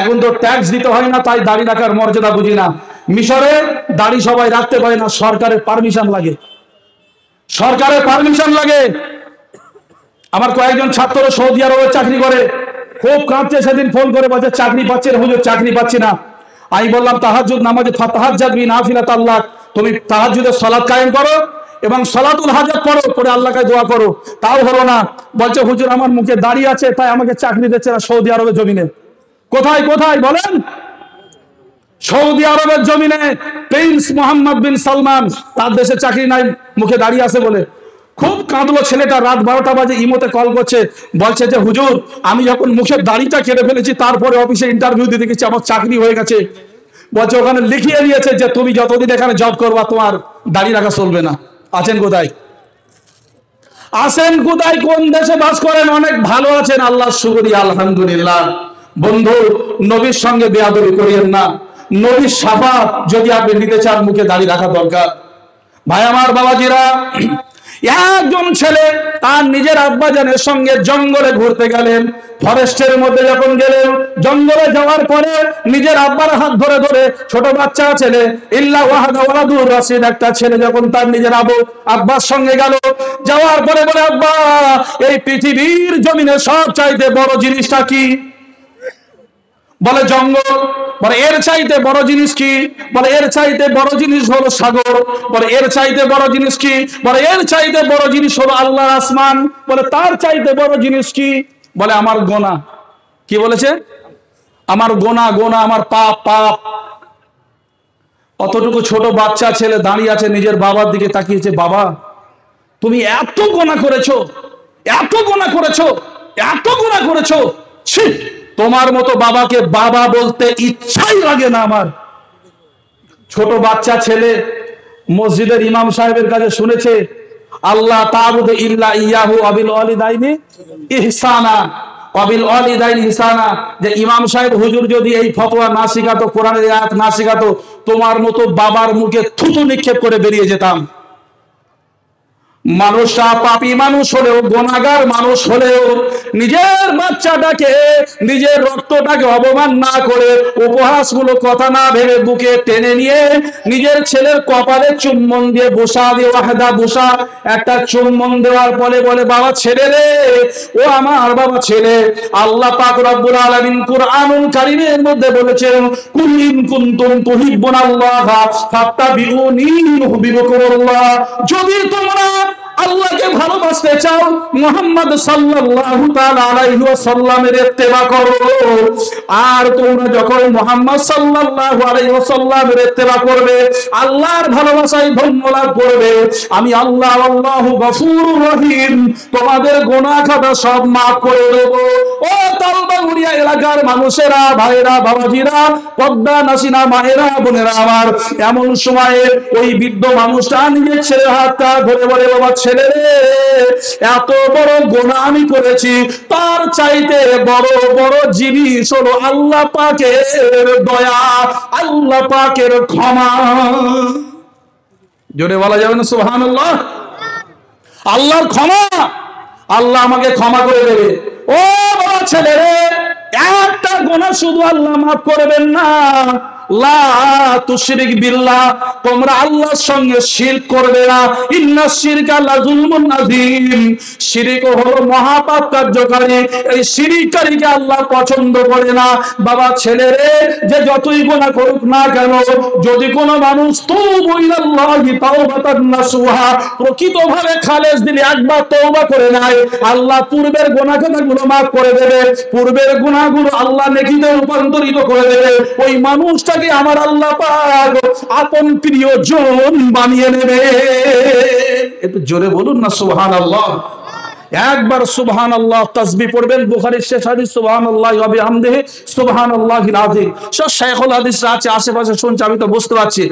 এখন তো ট্যাক্স দিতে হয় না, তাই দাড়ি রাখার মর্যাদা বুঝি না। মিশরে দাড়ি সবাই রাখতে পারে না, সরকারের পারমিশন লাগে। সরকারের পারমিশন লাগে। আমার কয়েকজন ছাত্র সৌদি আরবে চাকরি করে, খুব কাঁদছে, সেদিন ফোন করে বলছে চাকরি পাচ্ছে না হুজুর, চাকরি পাচ্ছি না। আমি বললাম তাহাজ্জুদ নামাজে তাহাজ্জুদ বিনাফিলাত আল্লাহ, তুমি তাহাজ্জুদের সালাত কায়েম করো এবং সালাতুল হাজাত পড়ো, করে আল্লাহকে দোয়া করো। তাও হলো না, বলছে হুজুর আমার মুখে দাড়ি আছে তাই আমাকে চাকরি দিচ্ছে না সৌদি আরবের জমিনে। কোথায় কোথায় বলেন? সৌদি আরবের জমিনে প্রিন্স মোহাম্মদ বিন সালমান, তার দেশে চাকরি নাই, মুখে দাঁড়িয়ে আছে বলে। খুব কাঁদলো ছেলেটা। রাত 12টা বাজে ইমোতে কল করছে, বলছে যে হুজুর আমি যখন মুখের দাড়িটা কেটে ফেলেছি, তারপরে অফিসে ইন্টারভিউ দিতে গেছি, আমার চাকরি হয়ে গেছে। বলছে ওখানে লিখিয়ে দিয়েছে যে তুমি যতদিন এখানে জব করবা তোমার দাড়ি রাখা চলবে না। আছেন কোথায়? আছেন কোথায়? কোন দেশে বাস করেন? অনেক ভালো আছেন, আল্লাহ শুকরিয়া, আলহামদুলিল্লাহ। বন্ধু, নবীর সঙ্গে বেয়াদবি করিয়েন না। নবীর শাফাত যদি আপনি নিতে চান, মুখে দাড়ি রাখা দরকার। ভাই আমার, বাবাজিরা, একজন ছেলে তার নিজের আব্বাজানের সঙ্গে জঙ্গলে ঘুরতে গেলেন। ফরেস্টের মধ্যে যখন গেলেন, জঙ্গলে যাওয়ার পরে নিজের আব্বার হাত ধরে ধরে, ছোট বাচ্চা ছেলে, ইল্লা ওয়াহাদা ওয়ালাদুর রাশিদ একটা ছেলে যখন তার নিজের আব্বার সঙ্গে গেল, যাওয়ার পরে বলে, আব্বা, এই পৃথিবীর জমিনে সব চাইতে বড় জিনিসটা কি? বলে জঙ্গল। বলে এর চাইতে বড় জিনিস কি? বলে এর চাইতে বড় জিনিস হলো সাগর। বলে এর চাইতে বড় জিনিস কি? বলে এর চাইতে বড় জিনিস হলো আল্লাহর আসমান। বলে তার চাইতে বড় জিনিস কি? বলে আমার গোনা। কি বলেছে? আমার গোনা, গোনা, আমার পাপ, পাপ। অতটুকু ছোট বাচ্চা ছেলে দাঁড়িয়ে আছে, নিজের বাবার দিকে তাকিয়েছে। বাবা, তুমি এত গোনা করেছো, এত গোনা করেছো, এত গোনা করেছো, ছি, তোমার মতো বাবাকে বাবা বলতে ইচ্ছাই লাগে না আমার। ছোট বাচ্চা ছেলে মসজিদের ইমাম সাহেবের কাছে শুনেছে, আল্লাহ তা'বুদু ইল্লা ইয়াহু ওয়াবিল ওয়ালিদাইনি ইহসানা, ওয়াবিল ওয়ালিদাইনি ইহসানা, যে ইমাম সাহেব হুজুর যদি এই ফতোয়া না শিখাতো, কোরআনের আয়াত না শিখাতো, তোমার মতো বাবার মুখে থুতু নিক্ষেপ করে বেরিয়ে যেতাম। মানুষটা পাপী মানুষ হলেও, গুনাহগার মানুষ হলেও, নিজের বাচ্চাটাকে, নিজের রক্তটাকে অপমান না করে, উপহাসগুলো কথা না ভেবে বুকে টেনে নিয়ে নিজের ছেলের কপালে চুম্বন দিয়ে বসা দিয়ে, ওয়াহদা বসা, একটা চুম্বন দেওয়ার পরে বলে, বাবা ছেলে রে, ও আমার বাবা ছেলে, আল্লাহ পাক রব্বুল আলামিন কুরআনুল কারীমের মধ্যে বলেছেন, কুল ইন কুনতুম তুহিব্বুনাল্লাহা ফাত্তাবিউনি ইউহিব্বুকুমুল্লাহ, যদি তোমরা আল্লাহকে ভালোবাসতে চাও, মুহাম্মদ সাল্লাল্লাহু তাআলা আলাইহি ওয়াসাল্লামের ইত্তেবা করো। আর তোমরা যখন মুহাম্মদ সাল্লাল্লাহু আলাইহি ওয়াসাল্লামের ইত্তেবা করবে, আল্লাহর ভালোবাসায় ধন্য লাভ করবে, আমি আল্লাহ, আল্লাহু গফুরুর রহিম, তোমাদের গুনাহ খাতা সব maaf করে দেব। ও তালবাগুড়িয়া এলাকার মানুষেরা, ভাইরা, বাবাজিরা, পদ্মা নাসিনা মায়েরা, বোনেরা আমার, এমন সময়ে ওই বৃদ্ধ মানুষটা নিজের ছেলের হাতটা ধরে বলে, বাবা ছেলে রে, এত বড় গুনাহ আমি করেছি, তার চাইতে বড় বড় জিনিস হলো আল্লাহ পাকের দয়া, আল্লাহ পাকের ক্ষমা। জোরে বলা যাবে না সুবহানাল্লাহ? আল্লাহর ক্ষমা, আল্লাহ আমাকে ক্ষমা করে দেবে। ও বাবা ছেলে রে, একটা গুনাহ শুধু আল্লাহ মাফ করবেন না, লা তুশরিক বিল্লাহ, তোমরা আল্লাহর সঙ্গে শিরক করবে না, ইন্নাশ শিরকা লাযুলমুন আযীম, শিরক হলো মহাপাপ কার্যকারী, এই শিরককারীকে আল্লাহ পছন্দ করে না। বাবা ছেলে রে, যে যতই গুনাহ করুক না কেন, যদি কোনো মানুষ তুবু ইলাল্লাহি তাওবাতান নাসুহা, প্রকৃতভাবে খালেস দিলে একবার তওবা করে নেয়, আল্লাহ পূর্বের গুনাহগুলো maaf করে দেবে, পূর্বের গুনাহগুলো আল্লাহ নেকিতে রূপান্তরিত করে দেবে। ওই মানুষটা আমার আল্লাহ পাক আপন প্রিয়জন বানিয়ে নেবে। একটু জোরে বলুন না সুবহানাল্লাহ। একবার সুবহানাল্লাহ তাসবিহ পড়বেন, বুখারীর শেষ হাদিস, সুবহানাল্লাহি ওয়া বিহামদিহি সুবহানাল্লাহিল আযীম। সব শাইখুল হাদিসরা আছে আশেপাশে শুনছে, আমি তো বুঝতে পারছি।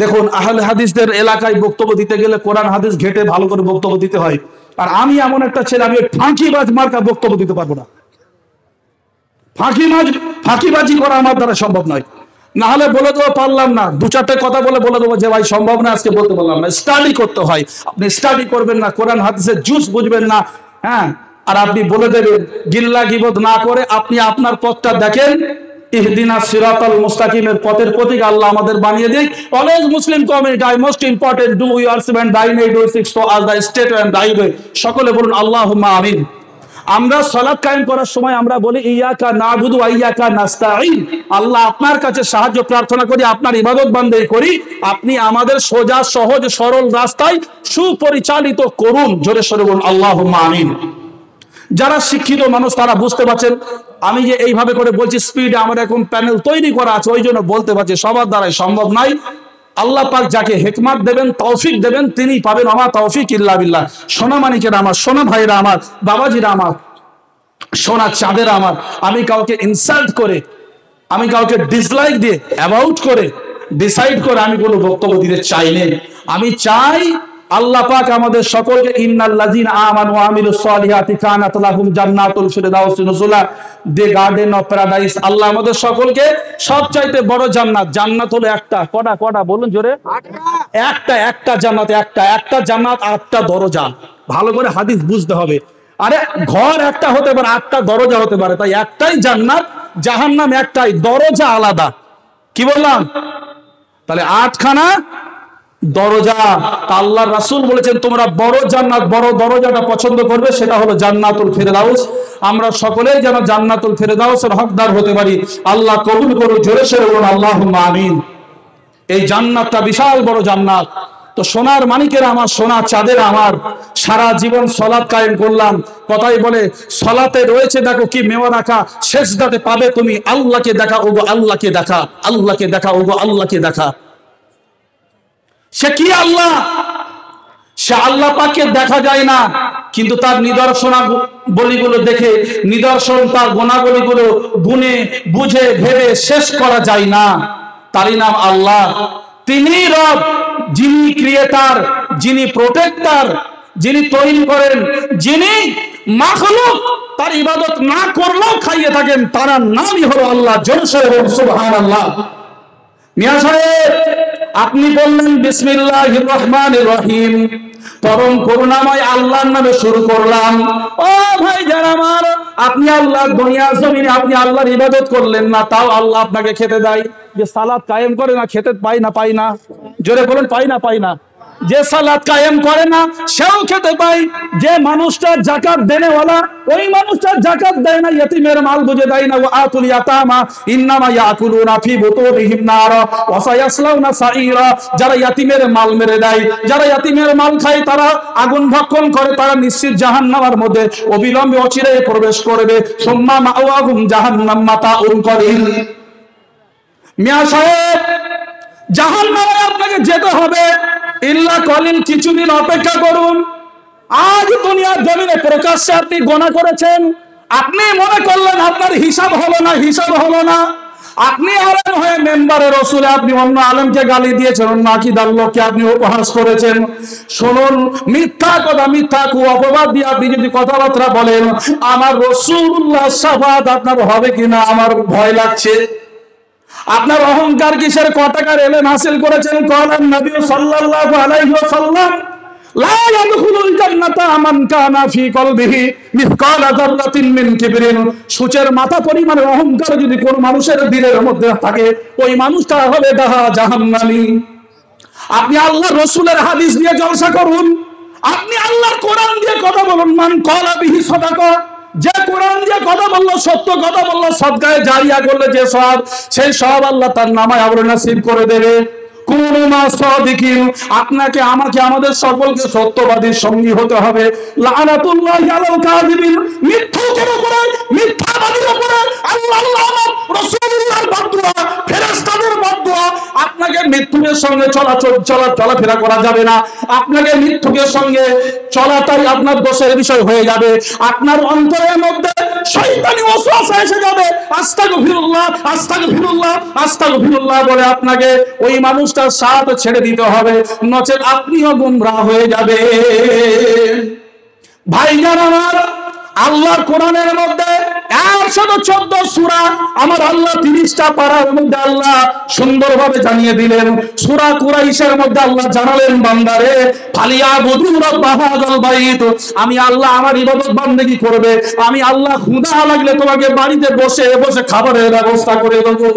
দেখুন, আহলে হাদিসদের এলাকায় বক্তব্য দিতে গেলে কোরআন হাদিস ঘেটে ভালো করে বক্তব্য দিতে হয়। আর আমি এমন একটা ছেলে, আমি ফাঁকিবাজ মার্কা বক্তব্য দিতে পারবো না। ফাঁকিবাজি করা আমার দ্বারা সম্ভব নয়। না হলে বলে দেবো পারলাম না, দু চারটে কথা বলে দেবো যে ভাই সম্ভব না, আজকে বলতে পারলাম না। স্টাডি করতে হয়, আপনি স্টাডি করবেন না, কোরআন হাদিসের জুস বুঝবেন না, হ্যাঁ, আর আপনি বলে দেবেন। গিল্লা গিবত না করে আপনি আপনার পথটা দেখেন, ইহদিনাস সিরাতাল মুস্তাকিমের পথের প্রতীক আল্লাহ আমাদের বানিয়ে দিক। Always Muslim community, I most important, do yourself and thine aid six for us the state and the highway. সকলে বলুন আল্লাহুম্মা আমিন। আমরা সালাত কায়েম করার সময় আমরা বলি ইয়াকা নাবুদু ওয়া ইয়াকা নাস্তাঈন, আল্লাহ আপনার কাছে সাহায্য প্রার্থনা করি, আপনার ইবাদত বান্দেগি করি, আপনি আমাদের সোজা সহজ সরল রাস্তায় সুপরিচালিত করুন। জোরে সোরে বলুন আল্লাহুম্মা আমিন। যারা শিক্ষিত মানুষ তারা বুঝতে পারছেন, আমি যে এইভাবে করে বলছি স্পিডে, আমার এখন প্যানেল তৈরি করা আছে, ওই জন্য বলতে পারছি, সবার দ্বারাই সম্ভব নাই। আল্লাহ পাক যাকে হিকমত দেবেন, তৌফিক দেবেন, তিনি পাবেন। আমা তৌফিক ইল্লা বিল্লাহ। সোনা মানিকেরা আমার, সোনা ভাইরা আমার, বাবাজিরা আমার, সোনা চাঁদেরা আমার, আমি কাউকে ইনসাল্ট করে, আমি কাউকে ডিসলাইক দিয়ে, অ্যাবাউট করে, ডিসাইড করে আমি কোনো বক্তব্য দিতে চাই না। আমি চাই আল্লাহ পাক আমাদের সকলকে ইন্নাল্লাযিনা আমানু ওয়া আমিলুস সলিহাতি কানাত লাহুম জান্নাতুল ফিরদাউস নুজুলা, দি গার্ডেন অফ প্যারাডাইস। আল্লাহ আমাদের সকলকে সবচাইতে বড় জান্নাত, জান্নাত হলো একটা, কটা বলুন জোরে, একটা জান্নাত, একটা জান্নাত, 8টা দরজা। ভালো করে হাদিস বুঝতে হবে। আরে ঘর একটা হতে পারে, 8টা দরজা হতে পারে, তাই একটাই জান্নাত, জাহান্নাম একটাই, দরজা আলাদা। কি বললাম? তাহলে 8খানা দরজা। আল্লাহর রাসূল বলেছেন তোমরা বড় জান্নাত, বড় দরজাটা পছন্দ করবে, সেটা হলো জান্নাতুল ফেরদাউস। আমরা সকলেই যেন জান্নাতুল ফেরদাউসের হকদার হতে পারি। আল্লাহ কবুল করুন, জোরে সোরে বলুন আল্লাহুম্মা আমিন। এই জান্নাতটা বিশাল বড় জান্নাত। তো সোনার মানিকেরা আমার, সোনা চাঁদের আমার, সারা জীবন সালাত কায়েম করলাম। কথাই বলে সালাতে রয়েছে দেখো কি মেওয়া রাখা, সেজদাতে পাবে তুমি আল্লাহকে দেখা, ওগো আল্লাহকে দেখা, আল্লাহকে দেখা, ওগো আল্লাহকে দেখা। সে কি আল্লাহ? সে আল্লাহ পাককে দেখা যায় না, কিন্তু তার নিদর্শনাবলীগুলো দেখে, নিদর্শন তার গুণাবলীগুলো গুনে বুঝে ভেবে শেষ করা যায় না। তারই নাম আল্লাহ। তিনি রব, যিনি ক্রিয়েটার, যিনি প্রোটেক্টর, যিনি তৈরি করেন, যিনি মাখলুক তার ইবাদত না করলেও খাইয়ে থাকেন, তার নামই হলো আল্লাহ। জোরে সোরে সুবহানাল্লাহ। মিয়া সাহেব, আপনি বললেন বিসমিল্লাহির রহমানির রহিম, পরম করুণাময় আল্লাহর নামে শুরু করলাম। ও ভাই যারা আমার, আপনি আল্লাহ দুনিয়া জমিনে আপনি আল্লাহর ইবাদত করলেন না, তাও আল্লাহ আপনাকে খেতে দেয়। যে সালাত কায়েম করে না, খেতে পাই না? পাই না? জোরে বলুন, পাই না? পাই না? যে সালাত কায়েম করে না সেও খেতে পায়। যে মানুষটা যাকাত দেনেওয়ালা, ওই মানুষটা যাকাত দেয় না, ইতিমের মাল বুঝে দেয় না। ওয়া আতুল ইয়াতামা ইন্নামা ইয়াকুলুনা ফি বুতুনিহিম নারা ওয়া সায়াসলাউনা সাইরা। যারা ইতিমের মাল মেরে দেয়, যারা ইতিমের মাল খায়, তারা আগুন ভক্ষণ করে, তারা নিশ্চিত জাহান্নামের মধ্যে অবিলম্বে অচিরে প্রবেশ করবে। সুম্মা মাওয়াহুম জাহান্নাম মাতাউন কলিল। মিয়া সাহেব, জাহান্নামে আপনাকে যেতে হবে, ইল্লা কলিল, কিছুদিন অপেক্ষা করুন। আজ দুনিয়ার জমিনে প্রকাশ্যে আপনি গোনা করেছেন, আপনি মনে করলেন আপনার হিসাব হলো না, হিসাব হলো না। আপনি আলেম হয়ে মেম্বারে রসুলে আপনি অন্য আলেমকে গালি দিয়েছেন, অন্য আকীদার লোককে আপনি উপহাস করেছেন। শুনুন, মিথ্যা কথা, মিথ্যা অপবাদ দিয়ে আপনি যদি কথাবার্তা বলেন, আমার রাসূলুল্লাহ শাফাত আপনার হবে কিনা আমার ভয় লাগছে। আপনার অহংকার কিসের? কটাকার এলেম হাসিল করেছেন। কালান নবী সাল্লাল্লাহু আলাইহি ওয়াসাল্লাম লা ইয়াদখুলুল জান্নাতা মান কানা ফি কলবিহি মিসকালা যাররাতিন মিন কিবরিন। সূচের মাথা পরিমাণের অহংকার যদি কোন মানুষের দিলের মধ্যে থাকে, ওই মানুষটা হবে জাহান্নামী। আপনি আল্লাহর রাসূলের হাদিস দিয়ে জলসা করুন, আপনি আল্লাহর কোরআন দিয়ে কথা বলুন। মান ক্বালা বিহি সাদাকা, যে কোরআন দিয়ে কথা বললো, সত্য কথা বললো, সদকায়ে জারিয়া করলে যে সওয়াব, সেই সওয়াব আল্লাহ তার নামায় আবার নসিব করে দেবে। কুনু মা সাদিকিন, আপনাকে আমাকে আমাদের সকলকে সত্যবাদীর সঙ্গী হতে হবে। লানাতুল্লাহি আলাল কাযিবিন, মিথ্যুকের উপরে, মিথ্যাবাদীর উপরে আল্লাহর লানত, রাসূলুল্লাহর বদদুয়া, ফেরেশতাদের বদদুয়া। আপনাকে মিথ্যুকের সঙ্গে চলাফেরা করা যাবে না। আপনাকে মিথ্যুকের সঙ্গে চলাটাই আপনার দোষের বিষয় হয়ে যাবে। আপনার অন্তরের মধ্যে শয়তানি ওয়াসওয়াসা এসে যাবে। আস্তাগফিরুল্লাহ, আস্তাগফিরুল্লাহ, আস্তাগফিরুল্লাহ বলে আপনাকে ওই মানুষটার সাথ ছেড়ে দিতে হবে, নচেত আপনিও গুমরাহ হয়ে যাবে। ভাইজান আমার, আল্লাহর কোরআনের মধ্যে 114 সূরা, আমার আল্লাহ 30টা পারার মধ্যে আল্লাহ সুন্দরভাবে জানিয়ে দিলেন। সূরা কুরাইশের মধ্যে আল্লাহ জানালেন, বান্দারে ফালিয়াবুদু রাব্বা হাযাল বাইত, আমি আল্লাহ আমার ইবাদত বান্দেগী করবে। আমি আল্লাহ ক্ষুধা লাগলে তোমাকে বাড়িতে বসে বসে খাবারের ব্যবস্থা করে দেবো।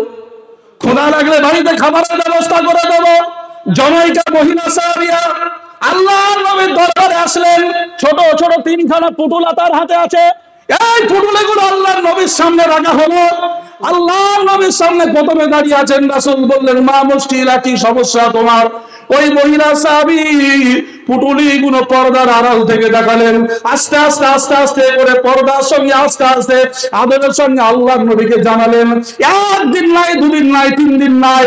ক্ষুধা লাগলে বাড়িতে খাবারের ব্যবস্থা করে দেবো। জমাইকা মহিলা সাহাবিয়া আল্লাহর নবীর দরবারে আসলেন। ছোট ছোট 3খানা পুতুলা তার হাতে আছে। এই পুতুলাগুলো আল্লাহর নবীর সামনে রাখা হলো। আল্লাহর নবীর সামনে প্রথমে দাঁড়িয়ে আছেন রাসূল। বললেন, মা মুশকিলা, কি সমস্যা তোমার? ওই মহিলা সাহাবী পুতুলিগুলো পর্দার আড়াল থেকে দেখালেন। আস্তে আস্তে আস্তে আস্তে করে পর্দার সঙ্গে আস্তে আস্তে আদরের সঙ্গে আল্লাহর নবীকে জানালেন, একদিন নাই, 2 দিন নাই, 3 দিন নাই,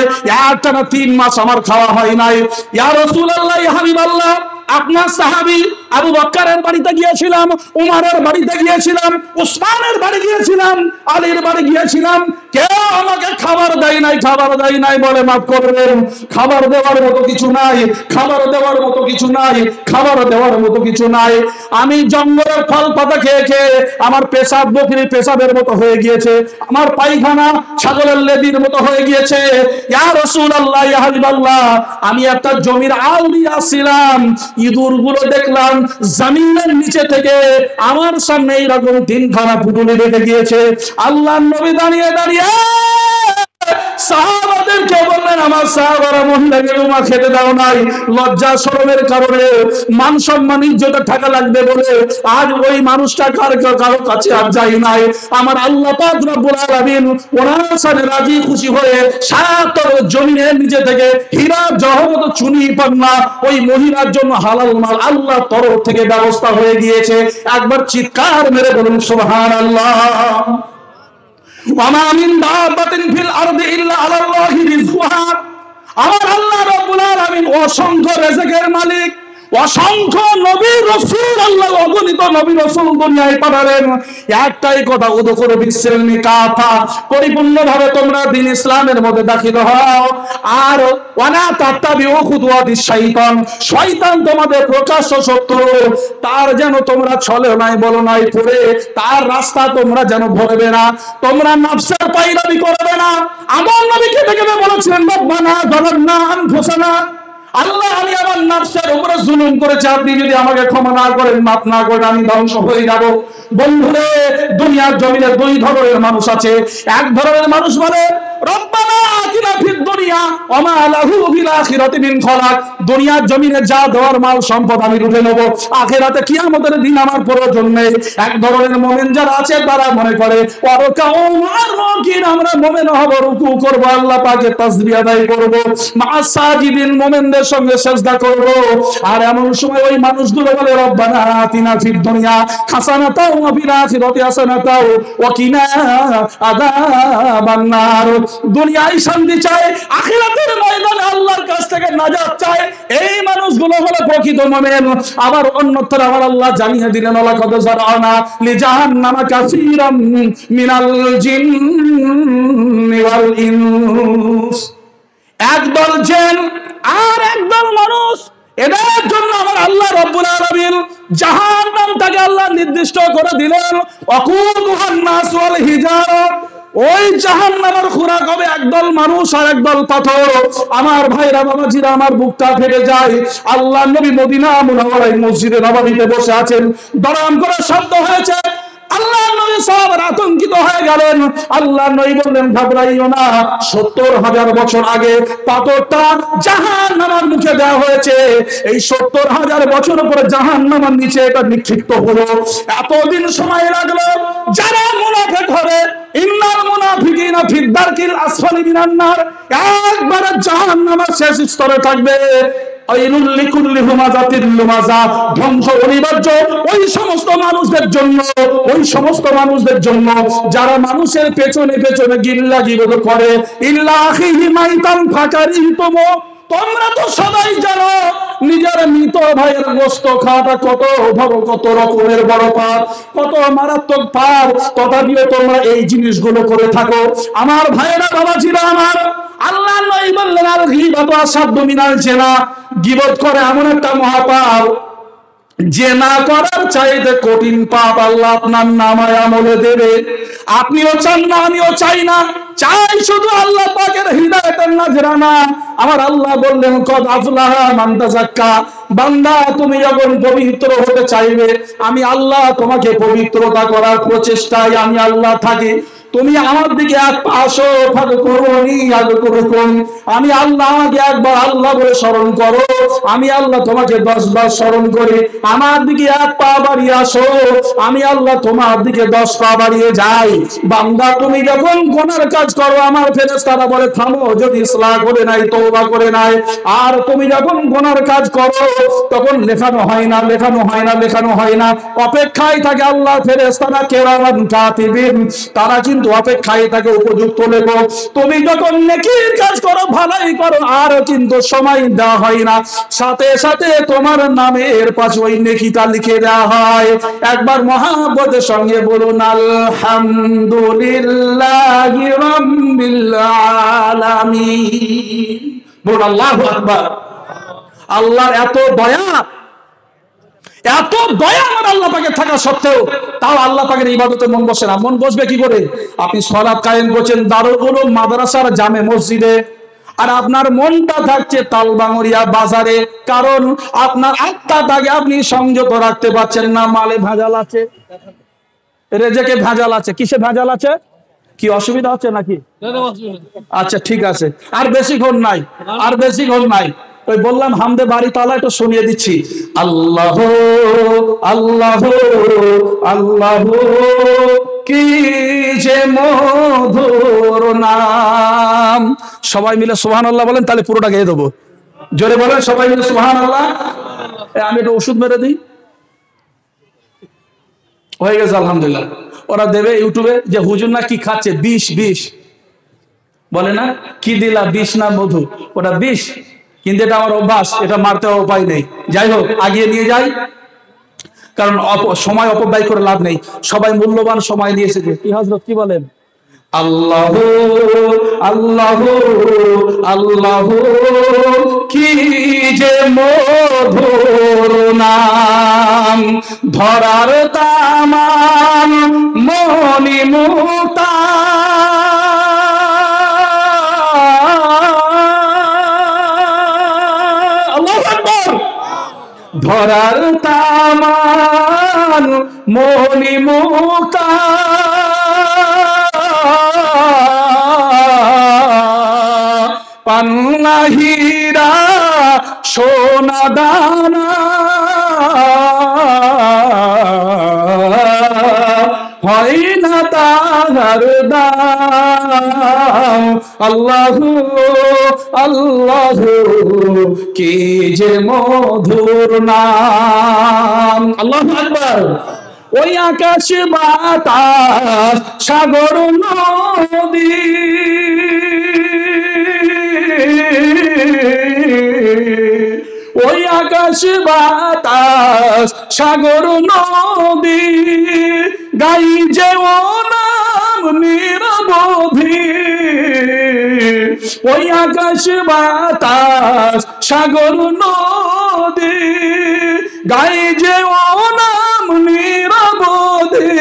একটানা 3 মাস আমার খাওয়া হয় নাই। ইয়া রাসূলুল্লাহ, ইয়া হাবিবাল্লাহ, আপনার সাহাবী আবু বকরের বাড়িতে গিয়েছিলাম, উমরের বাড়িতে গিয়েছিলাম, উসমানের বাড়ি গিয়েছিলাম, আলীর বাড়ি গিয়েছিলাম, কেউ আমাকে খাবার দেয় নাই, খাবার দেয় নাই বলে মাফ করবেন। খাবার দেওয়ার মতো কিছু নাই, খাবার দেওয়ার মতো কিছু নাই, খাবার দেওয়ার মতো কিছু নাই। আমি জঙ্গলের ফল পাতা খেয়ে খেয়ে আমার পেশাব বকরির পেশাবের মতো হয়ে গিয়েছে, আমার পায়খানা ছাগলের লেদির মতো হয়ে গিয়েছে। ইয়া রাসূলুল্লাহ, ইয়া হাবিবাল্লাহ, আমি একটা জমির আল দিয়ে আসছিলাম, ইঁদুর গুলো দেখলাম জমিনের নিচে থেকে আমার সামনে এইরকম তিনখানা পুটুলি রেখে গিয়েছে। আল্লাহর নবী দাঁড়িয়ে দাঁড়িয়ে সাহাবাদেরকে বললেন, আমার সাহাবারা মহিলাকে রুমা খেতে দাও নাই, লজ্জা শরমের কারণে, মান সম্মান ইজ্জতে থাকা লাগবে বলে আজ ওই মানুষটা কারো কাছে আর যাই নাই। আমার আল্লাহ পাক রব্বুল আলামিন ওনার সাথে রাজি খুশি হয়ে সাত জমিনের নিচে থেকে হীরা জহরত চুনি পান্না ওই মহিলার জন্য হালাল মাল আল্লাহ তরফ থেকে ব্যবস্থা হয়ে গিয়েছে। একবার চিৎকার মেরে বলুন সুবহানাল্লাহ। ওয়ামা মিন দাব্বাতিন ফিল আরদি ইল্লা আলাল্লাহি রিজকুহা। আমার আল্লাহ রাব্বুল আলামিন অসংখ্য রিজকের মালিক, অসংখ্য নবী রাসূল, আল্লাহ অগণিত নবী রাসূল দুনিয়ায় পাঠালেন। একটাই কথা, উদখুলু বিসসিলমি কাফা, পরিপূর্ণভাবে তোমরা দ্বীন ইসলামের মধ্যে দাখিল হও। আর ওয়ালা তাত্তাবিউ খুতুওয়াতিশ শাইতান, শয়তান তোমাদের প্রকাশ্য শত্রু, তার যেন তোমরা চলো নাই বলো নাই পড়ে তার রাস্তা তোমরা যেন ধরবে না, তোমরা নফসের পায়রামি করবে না। আমার নবী কেঁদে কেঁদে বলেছিলেন, রব্বানা যালামনা আনফুসানা, আল্লাহ আমি আমার নফসের উপরে জুলুম করেছি, আপনি যদি আমাকে ক্ষমা না করেন, মাফ না করেন, আমি ধ্বংস হয়ে যাব। বন্ধুরে, দুনিয়ার জমিনে দুই ধরনের মানুষ আছে। এক ধরনের মানুষ বলে রব্বানা আতিনা ফিদ দুনিয়া ওয়া মা লাহু ফিল আখিরাতি মিন খালাক, দুনিয়ার জমিনে যা দেওয়ার মাল সম্পদ আমি লুটে নেব, আখিরাতে কিয়ামতের দিন আমার প্রয়োজন নেই। এক ধরনের মুমিন যারা আছে তারা মনে করে আমরা মুমিন হব, রুকু করব, আল্লাহ পাকের তাসবিহ আদায় করব, মা'আস সাজিদিন, মুমিনদের সঙ্গে সিজদা করব। আর এমন সময় ওই মানুষগুলো বলে রব্বানা আতিনা ফিদ দুনিয়া হাসানাতাও ওয়া ফিল আখিরাতি হাসানাতাও ওয়া কিনা আযাবান নার, দুনিয়ায় শান্তি চায়, আখিরাতের ময়দানে আল্লাহর কাছ থেকে নাজাত চায়, এই মানুষগুলো হলো প্রকৃত মুমিন। আবার অন্যত্র আমার আল্লাহ জানিয়ে দিলেন, লাকাদ যারানা লিজাহান্নামা কাসীরাম মিনাল জিন্নি ওয়াল ইনস, একদল জিন আর একদল মানুষ, এদের জন্য আমার আল্লাহ রাব্বুল আলামিন জাহান্নামটাকে আল্লাহ নির্দিষ্ট করে দিলেন। ওয়াকুদুহান নাস ওয়াল হিজারা, ওই জাহান্নামের খোরাক হবে একদল মানুষ আর একদল পাথর। আমার ভাইরা বাবাজিরা, আমার বুকটা ফেটে যায়। আল্লাহ নবী মদিনা মুনাওয়ারায় মসজিদে নববীতে বসে আছেন, দড়াম করে শব্দ হয়েছে, আল্লাহ নবী সাহাবারা আতঙ্কিত হয়ে গেলেন। আল্লাহ নবী বললেন, ঘাবড়াইও না, ৭০,০০০ বছর আগে পাথরটা জাহান্নামের মুখে দেওয়া হয়েছে, এই ৭০,০০০ বছর পরে জাহান্নামের নিচে এটা নিক্ষিপ্ত হলো। এতদিন সময় লাগলো। যারা মুনাফিক হবে, ইন্নাল মুনাফিকিনা ফিদ দারকিল আসফালি মিনান নার, একবারে জাহান্নামের শেষ স্তরে থাকবে। ধ্বংস অনিবার্য ওই সমস্ত মানুষদের জন্য, ওই সমস্ত মানুষদের জন্য যারা মানুষের পেছনে পেছনে গিল্লা গিবত করে। ইল্লা আখিহি মাইতান ফাকারিতুম, তোমরা তো সবাই জানো নিজের মৃত ভাইয়ের গোশত খাওয়াটা কত রকমের বড় পাপ, কত মারাত্মক পাপ, তথাপিও তোমরা এই জিনিসগুলো করে থাকো। আমার ভাইয়েরা বাবাজিরা আমার, আল্লাহ নবী বললেন, আল গীবাতু আসাদ্দু মিনাল জিনা, গীবত করে এমন একটা মহাপাপ, জেনা করার চাইতে কঠিন পাপ আল্লাহ আপনার নামায় আমলে দেবে। আপনিও চান না, আমিও চাই না, চাই শুধু আল্লাহ পাকের হিদায়াতের নজরানা। আমার আল্লাহ বললেন, কদ আফলাহা মান তাযাক্কা, বান্দা তুমি যখন পবিত্র হতে চাইবে, আমি আল্লাহ তোমাকে পবিত্রতা করার প্রচেষ্টায় আমি আল্লাহ থাকি। তুমি আমার দিকে এক পা আসো, আমি আল্লাহ, আমাকে একবার আল্লাহ বলে স্মরণ করো, আমি আল্লাহ তোমাকে 10 বার স্মরণ করি। আমার দিকে এক পা বাড়িয়ে আসো, আমি আল্লাহ তোমার দিকে 10 পা বাড়িয়ে যাই। বান্দা তুমি যখন গুনার কাজ করো, আমার ফেরেশতারা বলে থামো, যদি ইসলাহ করে নাই, তওবা করে নাই। আর তুমি যখন গুনার কাজ করো, তখন লেখানো হয় না, অপেক্ষায় থাকে আল্লাহ ফেরেশতারা, কিরামান কাতিবিন, তারা কিন্তু কিন্তু অপেক্ষায় থাকে উপযুক্ত লেখক। তুমি যখন নেকির কাজ করো, ভালাই করো, আর কিন্তু সময় দেওয়া হয় না, সাথে সাথে তোমার নামের পাশে ওই নেকিটা লিখে দেওয়া হয়। একবার মহাব্বতের সঙ্গে বলুন আলহামদুলিল্লাহি রাব্বিল আলামিন। বলুন আল্লাহু আকবার। আল্লাহর এত দয়া, এত দয়া আমার আল্লাহ পাকের থাকা সত্ত্বেও তাও আল্লাহ পাকের ইবাদতে মন বসে না। মন বসবে কি করে? আপনি সালাত কায়েম করছেন দারুল উলুম মাদ্রাসার জামে মসজিদে, আর আপনার মনটা থাকছে তালবাঙরিয়া বাজারে, কারণ আপনার আত্মাটাকে আপনি সংযত রাখতে পারছেন না। মালে ভেজাল আছে, রেজেকে ভেজাল আছে। কিসে ভেজাল আছে? কি অসুবিধা হচ্ছে নাকি? আচ্ছা ঠিক আছে, আর বেশিক্ষণ নাই, আর বেশিক্ষণ নাই। ওই বললাম হামদে বাড়ি তালা একটু শুনিয়ে দিচ্ছি। আল্লাহ আল্লাহ আল্লাহ কি যে মধুর নাম। সবাই মিলে সুবহানাল্লাহ বলেন, তাহলে পুরোটা গেয়ে দেবো। জোরে বলেন সবাই মিলে সুবহানাল্লাহ। আমি একটু ওষুধ মেরে দিই। হয়ে গেছে আলহামদুলিল্লাহ। ওরা দেবে ইউটিউবে যে হুজুর না কি খাচ্ছে, বিষ বিষ বলে না, কি দিলা বিষ না মধু, ওটা বিষ। কিন্তু এটা আমার অভ্যাস, এটা মারতে উপায় নেই। যাই হোক, আগিয়ে নিয়ে যাই, কারণ সময় অপব্যয় করে লাভ নেই। সবাই মূল্যবান সময় নিয়ে এসেছে। কি হযরত কি বলেন? আল্লাহ আল্লাহ আল্লাহ কি যে মধুর নাম, ধরার তামান মনি মুক্তা ধরার তামান মনি মুক্তা পান্না হীরা সোনা দানা হয় না তাহার দাম। আল্লাহু আল্লাহু কি যে মধুর নাম। আল্লাহু আকবার। ওই আকাশ বাতাস সাগর নদী ওই আকাশ বাতাস সাগর নদী গাই যে ও নাম নিরবধি। ওই আকাশ বাতাস সাগর নদী গাই যে ও নাম নিরবধি।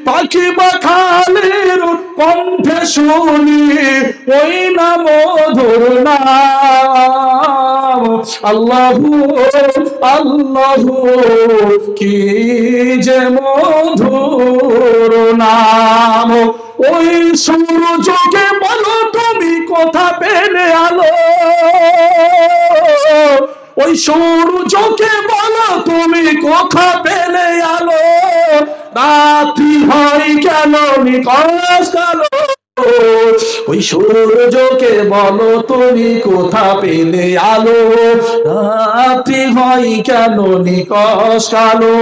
পাখি পাখালের কণ্ঠে শুনি ওই নাম মধুর নাম। আল্লাহু আল্লাহু কি যে মধুর নাম। ওই সূর্যকে বলো তুমি কোথা পেলে আলো, ওই সূর্যকে বলো তুমি কোথা পেলে আলো। রাত্রি হয় কেন নিকষ কালো, ওই সূর্যকে বলো তুমি কোথা পেলে আলো। রাত্রি হয় কেন নিকষ কালো।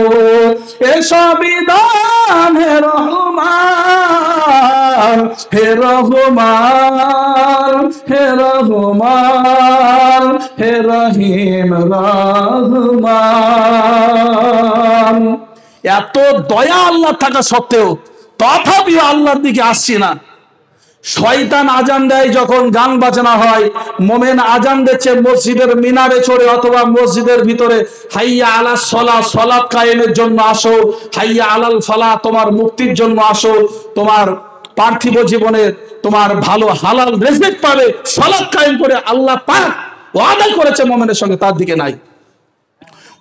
এসবই দান হে রহমান, হে রহমান, হে রহমান, হে রহিম রহমান। এত দয়া আল্লাহ থাকা সত্ত্বেও তথাপি আল্লাহর দিকে আসছি না। শয়তান আজান দেয় যখন, গান বাজনা হয়, মোমেন আজান দিচ্ছে মসজিদের মিনারে চড়ে অথবা মসজিদের ভিতরে, হাইয়া আলাস সালাহ, সালাত কায়েমের জন্য আসো, হাইয়া আলাল ফালাহ, তোমার মুক্তির জন্য আসো, তোমার পার্থিব জীবনে তোমার ভালো হালাল রিজিক পাবে, সালাত কায়েম করে আল্লাহ পাক ওয়াদা করেছে মোমেনের সঙ্গে, তার দিকে নাই।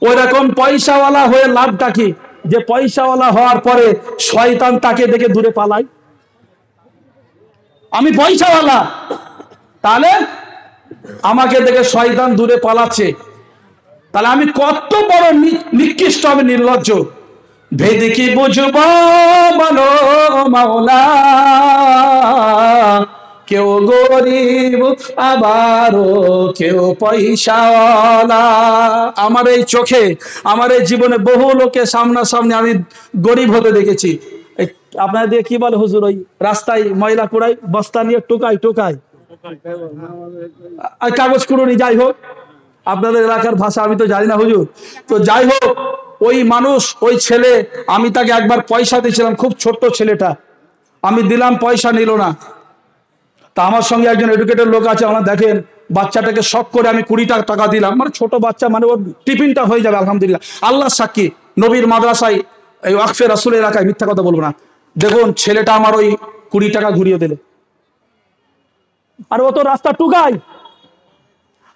ওই রকম পয়সাওয়ালা হয়ে লাভটা কি? যে পয়সাওয়ালা হওয়ার পরে শয়তান তাকে দেখে দূরে পালায়। আমি পয়সাওয়ালা, তাহলে আমাকে দেখে শয়তান দূরে পালাচ্ছে, তাহলে আমি কত বড় নিকৃষ্ট, আমি নির্লজ্জ। ভেদ কি বুঝব বলো মাওলা, কেউ গরিব আবারও কেউ পয়সাওয়ালা। আমার এই চোখে, আমার এই জীবনে বহু লোকে সামনাসামনি আমি গরিব হতে দেখেছি, আপনাদের দিয়ে কি বলে হুজুর, ওই রাস্তায় ময়লা কুড়াই বস্তা নিয়ে টোকাই টোকাই আর কাগজ কুড়ুনি, যাই হোক আপনাদের এলাকার ভাষা আমি তো জানি না হুজুর। তো যাই হোক, ওই মানুষ, ওই ছেলে, আমি তাকে একবার পয়সা দিয়েছিলাম, খুব ছোট্ট ছেলেটা, আমি দিলাম, পয়সা নিল না। তা আমার সঙ্গে একজন এডুকেটেড লোক আছে, আমার দেখেন বাচ্চাটাকে শখ করে আমি 20 টাকা দিলাম, মানে ছোট বাচ্চা, মানে ওর টিফিনটা হয়ে যাবে আলহামদুলিল্লাহ। আল্লাহ সাক্ষী, নবীর মাদ্রাসায় এই ওয়াকফে রাসূল এলাকায়, মিথ্যা কথা বলবো না, দেখুন ছেলেটা আমার ওই 20 টাকা ঘুরিয়ে দিল। আর ও তো রাস্তা টুকাই।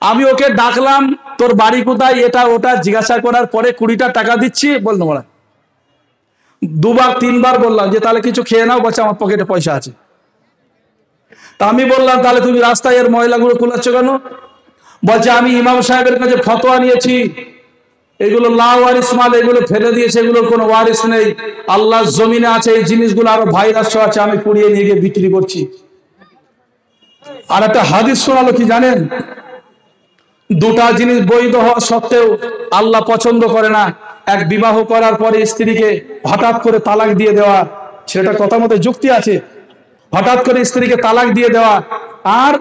আমি ওকে ডাকলাম, তোর বাড়ি কোথায়, এটা ওটা জিজ্ঞাসা করার পরে 20 টাকা দিচ্ছি বললো, বলা 2বার 3বার বললাম যে তাহলে কিছু খেয়ে নাও, বলছে আমার পকেটে পয়সা আছে। তা আমি বললাম তাহলে তুমি রাস্তায় এর ময়লাগুলো কুলাচ্ছ কেন? বলছে আমি ইমাম সাহেবের কাছে ফতোয়া নিয়েছি, এগুলো লা ওয়ারিস মাল, এগুলো ফেলে দিয়েছে, এগুলোর কোনো ওয়ারিস নেই, আল্লাহর জমিনে আছে এই জিনিসগুলো, আরো ভাইরাস আছে, আমি কুড়িয়ে নিয়ে গিয়ে বিক্রি করছি। আর একটা হাদিস শোনালো কি জানেন, দুটা জিনিস বৈধ হওয়া সত্ত্বেও আল্লাহ পছন্দ করে না, এক বিবাহ করার পরে স্ত্রীকে হঠাৎ করে তালাক দিয়ে দেওয়া, সেটা কথা মতো যুক্তি আছে, হঠাৎ করে স্ত্রীকে তালাক দিয়ে দেওয়া, আর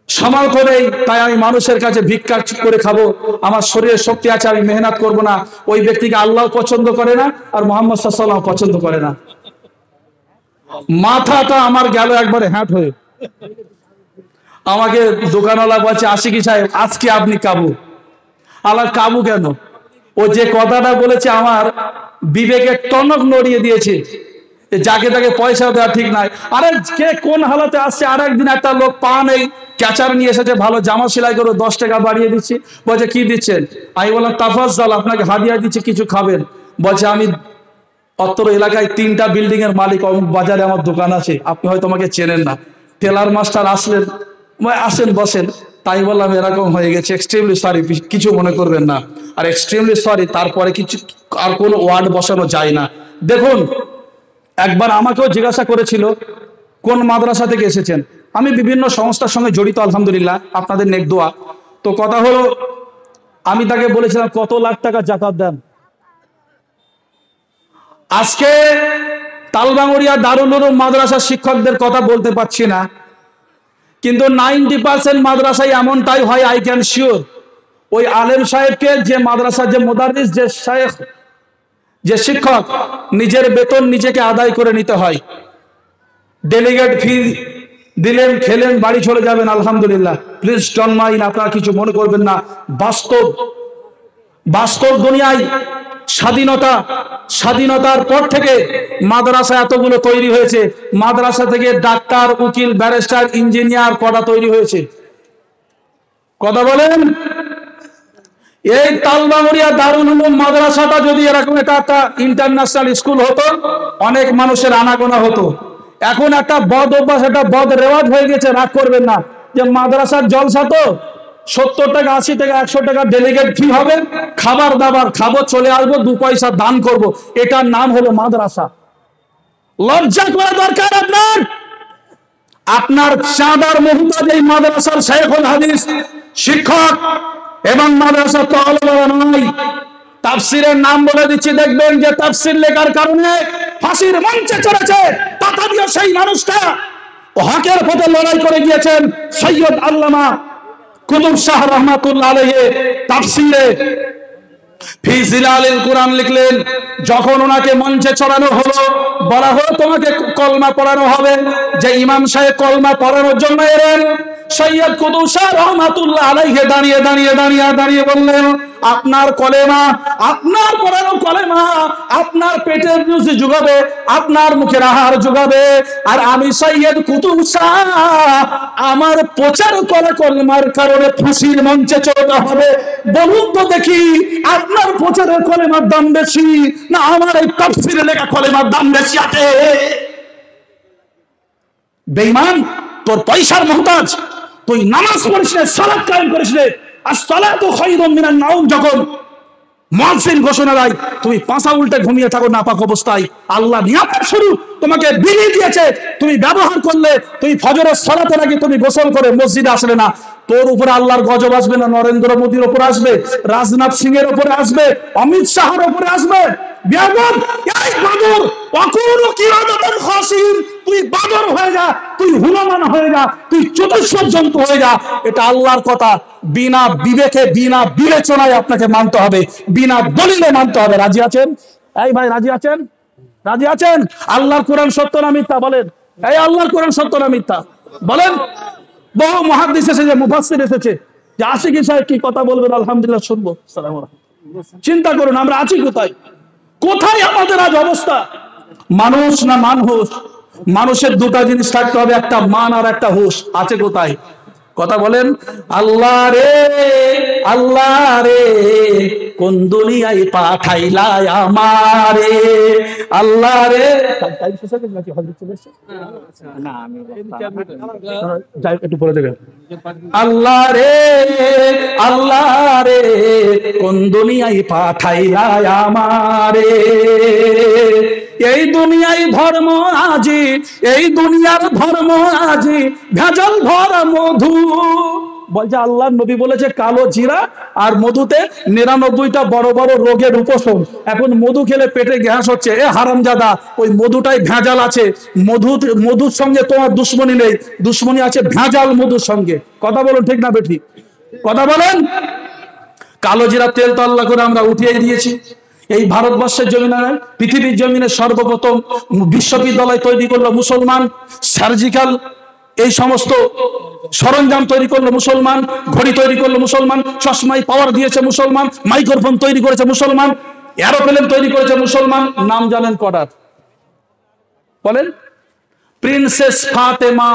সামাল করেই তাই আমি মানুষের কাছে ভিক্ষা করে খাবো, আমার শরীরে শক্তি আছে, আমি মেহনত করব না, ওই ব্যক্তিকে আল্লাহ পছন্দ করে না, আর মুহাম্মদ সাল্লাল্লাহু আলাইহি ওয়াসাল্লাম পছন্দ করে না। মাথাটা আমার গেল একবারে হ্যাট হয়ে। আমাকে দোকানওয়ালা বলছে, আশিকি সাহেব আজকে আপনি কাবু। আল্লাহ কাবু কেন? ও যে কথাটা বলেছে আমার বিবেকের টনক নড়িয়ে দিয়েছে, যাকে তাকে পয়সা দেওয়া ঠিক নাই। আরে কে কোন হালাতে আসছে, আর একদিন একটা লোক পা নেই, ক্যাচার নিয়ে এসেছে, ভালো জামা সেলাই করে 10 টাকা বাড়িয়ে দিচ্ছি, বলছে কি দিচ্ছেন? আমি বললাম তাফাজ্জাল, আপনাকে হাদিয়া দিচ্ছি, কিছু খাবেন? বলছে আমি অত্র এলাকায় 3টা বিল্ডিং এর মালিক, অমুক বাজারে আমার দোকান আছে, আপনি হয়তো আমাকে চেনেন না। টেলার মাস্টার আসলেন, আসেন বসেন। তাই বললাম এরকম হয়ে গেছে, এক্সট্রিমলি সরি, কিছু মনে করবেন না। আর এক্সট্রিমলি সরি তারপরে কিছু আর কোনো ওয়ার্ড বসানো যায় না। দেখুন, একবার আমাকেও জিজ্ঞাসা করেছিল কোন মাদ্রাসা থেকে এসেছেন, আমি বিভিন্ন সংস্থার সঙ্গে জড়িত আলহামদুলিল্লাহ, আপনাদের নেক দোয়া। তো কথা হলো, আমি তাকে বলেছিলাম কত লাখ টাকা জাকাত দেন। আজকে তালবাঙ্গুরিয়া দারুল উলুম মাদ্রাসার শিক্ষকদের কথা বলতে পারছি না, কিন্তু 90% মাদ্রাসায় এমনটাই হয়, আই ক্যান শিওর। ওই আলেম সাহেবকে, যে মাদ্রাসার যে মুদাররিস, যে শেখ, যে শিক্ষক, নিজের বেতন নিজেকে আদায় করে নিতে হয়। ডেলিগেট ফি দিলেন, খেলেন, বাড়ি চলে যাবেন, আলহামদুলিল্লাহ। প্লিজ ডন্ট মাইন্ড, আপনারা কিছু মনে করবেন না। বাস্তব দুনিয়ায় স্বাধীনতার পর থেকে মাদ্রাসা এতগুলো তৈরি হয়েছে, মাদ্রাসা থেকে ডাক্তার, উকিল, ব্যারিস্টার, ইঞ্জিনিয়ার কটা তৈরি হয়েছে? কথা বলেন। এই তালবাঙ্গুরিয়া দারুল উলুম মাদ্রাসাটা যদি এরকম একটা ইন্টারন্যাশনাল স্কুল হতো, অনেক মানুষের আনাগোনা হতো। এখন একটা বদ অভ্যাস, একটা বদ রেওয়াজ হয়ে গেছে, রাগ করবেন না, যে মাদ্রাসার জলসা তো 70 টাকা, 80 টাকা, 100 টাকা ডেলিগেট ফি হবে, খাবার দাবার খাবো, চলে আসবো, 2 পয়সা দান করব, এটার নাম হলো মাদ্রাসা। লজ্জা করা দরকার আপনার। আপনার চাঁদার মুহতাজ এই মাদ্রাসার শাইখুল হাদিস শিক্ষক এবং মাদ্রাসা তো আলাদা নয়। তাফসিরের নাম বলে দিচ্ছি, দেখবেন যে তাফসির লেখার কারণে ফাঁসির মঞ্চে চড়েছে, তথাপিও সেই মানুষটা হকের পথে লড়াই করে গিয়েছেন। সৈয়দ আল্লামা কুতুব শাহ রহমাতুল্লাহ আলাইহি তাফসিরে ফি জিলালিল কুরআন লিখলেন। যখন ওনাকে মঞ্চে চড়ানো হলো, বলা হলো তোমাকে কলমা পড়ানো হবে, যে ইমাম সাহেব কলমা পড়ানোর জন্য এলেন, সৈয়দ কুতুব শাহ রহমাতুল্লাহ আলাইহি দাঁড়িয়ে বললেন, আপনার কলেমা, আপনার পড়ানো কলেমা আপনার পেটের রুজি যোগাবে, আপনার মুখের আহার যোগাবে, আর আমি সৈয়দ কুতুব শাহ, আমার প্রচার করা কলেমার কারণে ফাঁসির মঞ্চে চড়তে হবে। বলুন তো দেখি, আপনার প্রচারের কলেমার দাম বেশি না আমার এই তাফসিরে লেখা কলেমার দাম বেশি আছে? বেঈমান, তোর পয়সার মুহতাজ, তুই নামাজ পড়িস না, সালাত কায়েম করিস না, আর সালাতু খায়রুম মিনান নাওম যখন মুয়াজ্জিন ঘোষণা দেয়, তুমি পাছা উল্টে ঘুমিয়ে থাকো নাপাক অবস্থায়। আল্লাহ নিয়ামত শুরু তোমাকে বিলিয়ে দিয়েছে, তুমি ব্যবহার করলে, তুমি ফজরের সালাতের আগে তুমি গোসল করে মসজিদে আসলে না, তোর উপরে আল্লাহর গজব আসবে না নরেন্দ্র মোদীর উপরে আসবে, রাজনাথ সিং এর উপরে আসবে, অমিত শাহর উপরে আসবে? বেয়াদব, এই বাদর, অকুরু কিরাদাতান খাসিন, তুই বাদর হয়ে যা, তুই হুলামান হয়ে যা, তুই চতুষ্পদ জন্তু হয়ে যা। এটা আল্লাহর কথা, বিনা বিবেকে বিনা বিবেচনায় আপনাকে মানতে হবে, বিনা দলিলে মানতে হবে। রাজি আছেন? এই ভাই রাজি আছেন? রাজি আছেন? আল্লাহর কোরআন সত্য না মিথ্যা বলেন? এই আল্লাহর কোরআন সত্য না মিথ্যা বলেন? বহু মুহাদ্দিস এসেছে, মুফাসসির এসেছে, যে আশিকি সাহেব কি কথা বলবেন, আলহামদুলিল্লাহ শুনবো। আসসালামু আলাইকুম। চিন্তা করুন আমরা আছি কোথায়? কোথায় আমাদের আজ অবস্থা? মানুষ না মানহুস? মানুষের দুটা জিনিস থাকতে হবে, একটা মান আর একটা হুশ। আছে কোথায়? কথা বলেন। আল্লাহ রে, আল্লাহ রে, কোন দুনিয়ায় পাঠাইলা আমারে, আল্লাহ রে। একটু পরে দেবেন। আল্লাহ রে, আল্লাহ রে, কোন দুনিয়ায় পাঠাইলা আমারে, এই দুনিয়ায় ধর্ম আজি, এই দুনিয়ার ধর্ম আজি ভেজাল ভরা মধু। বলছে আল্লাহর নবী বলেছে কালো জিরা আর মধুতে 99টা বড় বড় রোগের উপশম। এখন মধু খেলে পেটে গ্যাস হচ্ছে, এ হারামজাদা, ওই মধুটাই ভেজাল আছে। মধুর সঙ্গে তোমার দুশ্মনী নেই, দুশ্মনী আছে ভেজাল মধুর সঙ্গে। কথা বলুন ঠিক না বেঠিক? কথা বলেন। কালো জিরা তেল তো আল্লাহ করে আমরা উঠিয়ে দিয়েছি। এই ভারতবর্ষের জমিনে নয়, পৃথিবীর জমিনে সর্বপ্রথম বিশ্ববিদ্যালয় তৈরি করলো মুসলমান, সার্জিক্যাল এই সমস্ত সরঞ্জাম তৈরি করলো মুসলমান, ঘড়ি তৈরি করলো মুসলমান, চশমাই পাওয়ার দিয়েছে মুসলমান, মাইক্রোফোন তৈরি করেছে মুসলমান, এরোপ্লেন তৈরি করেছে মুসলমান। নাম জানেন কটার? বলেন। প্রিন্সেস ফাতেমা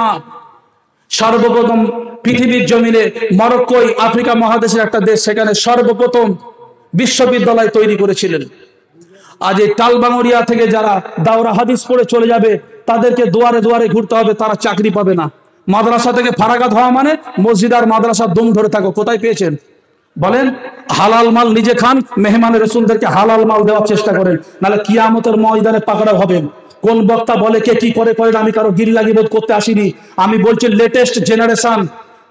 সর্বপ্রথম পৃথিবীর জমিনে, মরক্কোই আফ্রিকা মহাদেশের একটা দেশ, সেখানে সর্বপ্রথম বিশ্ববিদ্যালয় তৈরি করেছিলেন। আজ এই টালবাঙরিয়া থেকে যারা দাওরা হাদিস পড়ে চলে যাবে, তাদেরকে দুয়ারে দুয়ারে ঘুরতে হবে, তারা চাকরি পাবে না। মাদ্রাসা থেকে ফারাগাত হওয়া মানে মসজিদ আর মাদ্রাসার দম ধরে থাকো। কোথায় পেয়েছেন বলেন? হালাল মাল নিজে খান, মেহমানের রাসূলদেরকে হালাল মাল দেওয়ার চেষ্টা করেন, নাহলে কিয়ামতের ময়দানে পাকড়াও হবেন। কোন বক্তা বলে কে কি করে করেন, আমি কারো গিল্লাগি বোধ করতে আসিনি। আমি বলছি লেটেস্ট জেনারেশন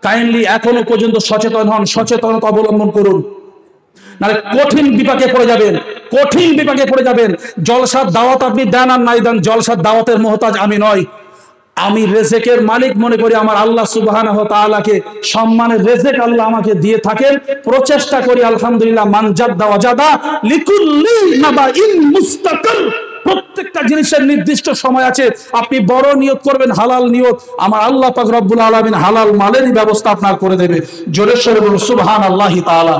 কাইন্ডলি এখনো পর্যন্ত সচেতন হন, সচেতনতা অবলম্বন করুন, নাহলে কঠিন বিপাকে পড়ে যাবেন, কঠিন বিপাকে পড়ে যাবেন। জলসার দাওয়াত আপনি দেন আর নাই দেন, জলসার দাওয়াতের মোহতাজ আমি নয়। আমি রেজেকের মালিক মনে করি আমার আল্লাহ সুবহানাহু ওয়া তাআলাকে, সম্মানের রেজেক আল্লাহ আমাকে দিয়ে থাকেন, প্রচেষ্টা করি আলহামদুলিল্লাহ। মান জাদ্দা ওয়াজাদা লিকুল্লি নাবাইন মুস্তাকির। প্রত্যেকটা জিনিসের নির্দিষ্ট সময় আছে। আপনি বড় নিয়ত করবেন, হালাল নিয়ত, আমার আল্লাহ পাক রব্বুল আলামিন হালাল মালেরই ব্যবস্থা আপনার করে দেবে। জোরে সোরে বলুন সুবহানাল্লাহি তাআলা।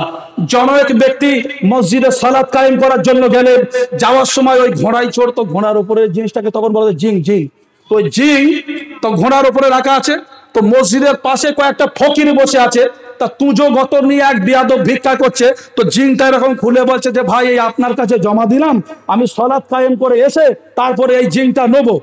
জনৈক ব্যক্তি মসজিদে সালাত কায়েম করার জন্য গেলেন, যাওয়ার সময় ওই ঘোড়ায় চড়তো, ঘোড়ার উপরে জিনিসটাকে তখন বলা হয় জিং জিং। তো জিং তো ঘোড়ার উপরে রাখা আছে। তো মসজিদের পাশে কয়েকটা ফকির বসে আছে, তা তুজো গতর নিয়ে এক বিয়াদব ভিক্ষা করছে। তো জিংটা এরকম খুলে বলছে যে ভাই এই আপনার কাছে জমা দিলাম, আমি সালাত কায়েম করে এসে তারপরে এই জিংটা নেবো।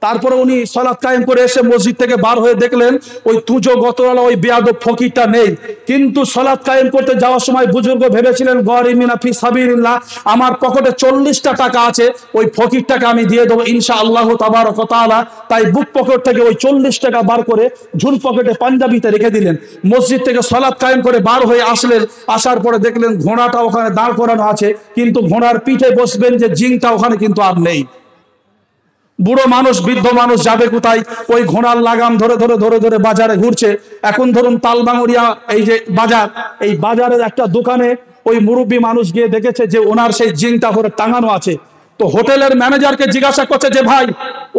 তারপরে উনি সালাত কায়েম করে এসে মসজিদ থেকে বার হয়ে দেখলেন ওই তুজো গতওয়ালা ওই বেয়াদব ফকিরটা নেই। কিন্তু সালাত কায়েম করতে যাওয়ার সময় বুজুর্গ ভেবেছিলেন গরিমিনা ফি সাবিলিল্লাহ, আমার পকেটে 40টা টাকা আছে, ওই ফকিরটাকে আমি দিয়ে দেবো ইনশাআল্লাহ তাবারক ওয়া তাআলা। তাই বুক পকেট থেকে ওই 40 টাকা বার করে ঝুল পকেটে পাঞ্জাবিতে রেখে দিলেন। মসজিদ থেকে সালাত কায়েম করে বার হয়ে আসলেন, আসার পরে দেখলেন ঘোড়াটা ওখানে দাঁড় করানো আছে, কিন্তু ঘোড়ার পিঠে বসবেন যে জিংটা ওখানে কিন্তু আর নেই। বুড়ো মানুষ বৃদ্ধ মানুষ যাবে কোথায়? ওই ঘোড়ার লাগাম ধরে ধরে ধরে ধরে বাজারে ঘুরছে। এখন ধরুন তালবাঙরিয়া এই যে বাজার, এই বাজারের একটা দোকানে ওই মুরব্বী মানুষ গিয়ে দেখেছে যে ওনার সেই জিংটা করে টাঙানো আছে। তো হোটেলের ম্যানেজারকে জিজ্ঞাসা করছে যে ভাই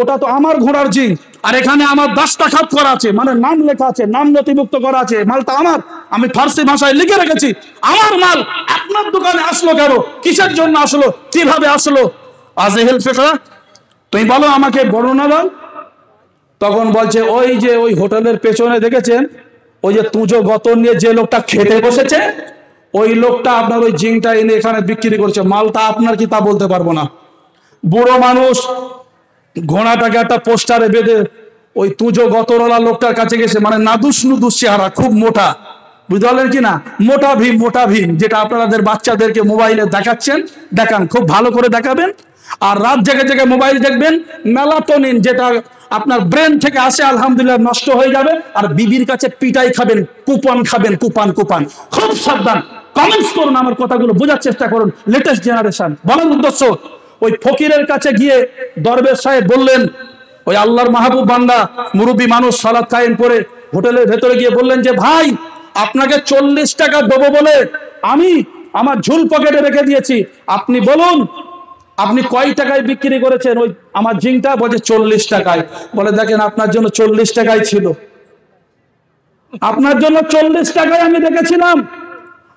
ওটা তো আমার ঘোড়ার জিং, আর এখানে আমার দাস্তাখাত করা আছে, মানে নাম লেখা আছে, নাম নথিভুক্ত করা আছে, মালটা আমার, আমি ফার্সি ভাষায় লিখে রেখেছি, আমার মাল আপনার দোকানে আসলো কেন? কিসের জন্য আসলো? কিভাবে আসলো? আজহেল ফিকরা, তুমি বলো আমাকে বর্ণনা দাও। তখন বলছে ওই যে ওই হোটেলের পেছনে দেখেছেন ওই যে তুজো গতর নিয়ে যে লোকটা খেতে বসেছে, ওই লোকটা আপনার ওই জিংটা এনে এখানে বিক্রি করছে, মালটা আপনার কি তা বলতে পারবো না। বুড়ো মানুষ ঘোড়াটাকে একটা পোস্টারে বেঁধে ওই তুজো গতরওয়ালা লোকটার কাছে গেছে, মানে নাদুস নুদুস চেহারা, খুব মোটা, বুঝতে পারলেন কি না? মোটা ভীম, মোটা ভীম, যেটা আপনাদের বাচ্চাদেরকে মোবাইলে দেখাচ্ছেন, দেখান, খুব ভালো করে দেখাবেন। আর রাত জেগে জেগে মোবাইল দেখবেন, মেলাটোনিন যেটা আপনার ব্রেন থেকে আসে আলহামদুলিল্লাহ নষ্ট হয়ে যাবে, আর বিবির কাছে পিটাই খাবেন, কুপন খাবেন, কুপন কুপন। খুব সাবধান, কমেন্টস করুন, আমার কথাগুলো বোঝার চেষ্টা করুন। Latest generation. বলার উদ্দেশ্য, ওই ফকিরের কাছে গিয়ে দরবেশ সাহেব বললেন, ওই আল্লাহর মাহবুব বান্দা মুরব্বী মানুষ সালাত কায়েম করে হোটেলের ভেতরে গিয়ে বললেন যে ভাই, আপনাকে 40 টাকা দেবো বলে আমি আমার ঝুল পকেটে রেখে দিয়েছি, আপনি বলুন আপনি কয় টাকায় বিক্রি করেছেন ওই আমার জিংটা? বলছে 40 টাকায়। বলে দেখেন আপনার জন্য 40 টাকাই ছিল, আপনার জন্য 40 টাকায় আমি রেখেছিলাম,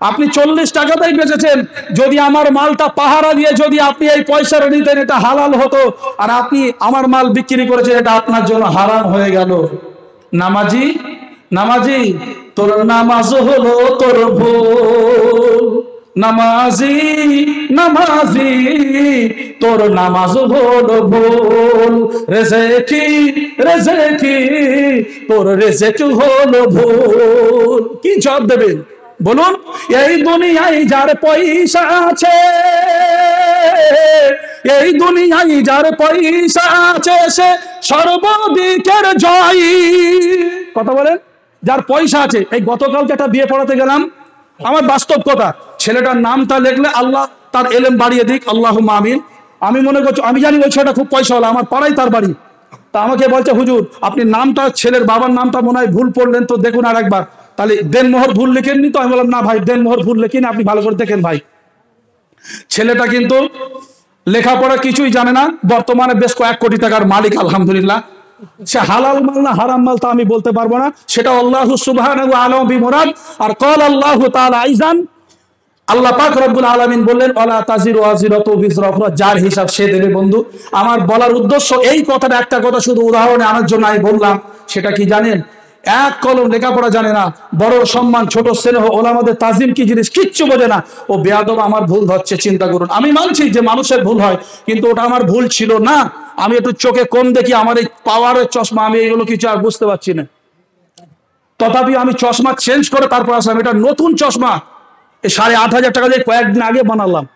আপনি 40 টাকাতেই বেচেছেন। যদি আমার মালটা পাহারা দিয়ে যদি আপনি এই পয়সাটা নিতেন, এটা হালাল হতো, আর আপনি আমার মাল বিক্রি করেছেন, এটা আপনার জন্য হারাম হয়ে গেল। নামাজি, নামাজি, তোর নামাজ হলো তোর ভুল। নামাজি, নামাজি, তোর নামাজ হলো ভুল। রেজেকি, রেজেকি, তোর রেজেক হলো ভুল। কি জবাব দেবেন বলুন? এই দুনিয়ায় যার পয়সা আছে, এই দুনিয়ায় যার পয়সা আছে, সে সর্বদিকের জয়ী। কথা বলেন, যার পয়সা আছে। এই গতকালকে একটা বিয়ে পড়াতে গেলাম, আমার বাস্তব কথা, ছেলেটার নামটা লিখলে আল্লাহ তার এলেম বাড়িয়ে দিক, আল্লাহুম্মা আমিন। আমি মনে করছি, আমি জানি ওই ছেলেটা খুব পয়সা হলো, আমার পাড়াই তার বাড়ি। তা আমাকে বলছে হুজুর আপনি নামটা, ছেলের বাবার নামটা মনে হয় ভুল পড়লেন, তো দেখুন আর একবার। তাহলে দেনমোহর ভুল লিখেননি তো? আমি বললাম না ভাই, দেনমোহর ভুল লিখিনি, আপনি ভালো করে দেখেন ভাই। ছেলেটা কিন্তু লেখাপড়া কিছুই জানে না, বর্তমানে বেশ কয়েক কোটি টাকার মালিক আলহামদুলিল্লাহ। সে হালাল মাল না হারাম মাল তা আমি বলতে পারবো না, সেটা আল্লাহ সুবহানাহু আ'লামু বিমুরাদ। আর ক্বালা আল্লাহু তাআলা আইজান, আল্লাহ পাক রব্বুল আলামিন বললেন ওয়ালা তাজিরু ওয়াজিরাতু বিজরা উখরা, যার হিসাব সে দেবে। বন্ধু আমার বলার উদ্দেশ্য এই কথাটা, একটা কথা শুধু উদাহরণে আনার জন্য আমি বললাম। সেটা কি জানেন? এক কলম লেখাপড়া জানে না, বড় সম্মান, ছোট স্নেহ, ওলামাদের তাজিম কি জিনিস কিচ্ছু বোঝে না, ও বেয়াদব। আমার ভুল হচ্ছে, চিন্তা করুন। আমি মানছি যে মানুষের ভুল হয়, কিন্তু ওটা আমার ভুল ছিল না। আমি একটু চোখে কম দেখি, আমার এই পাওয়ারের চশমা, আমি এগুলো কিছু আর বুঝতে পারছি না। তথাপি আমি চশমা চেঞ্জ করে তারপর আসলাম, এটা নতুন চশমা, এই 8,500 টাকা দিয়ে কয়েকদিন আগে বানালাম।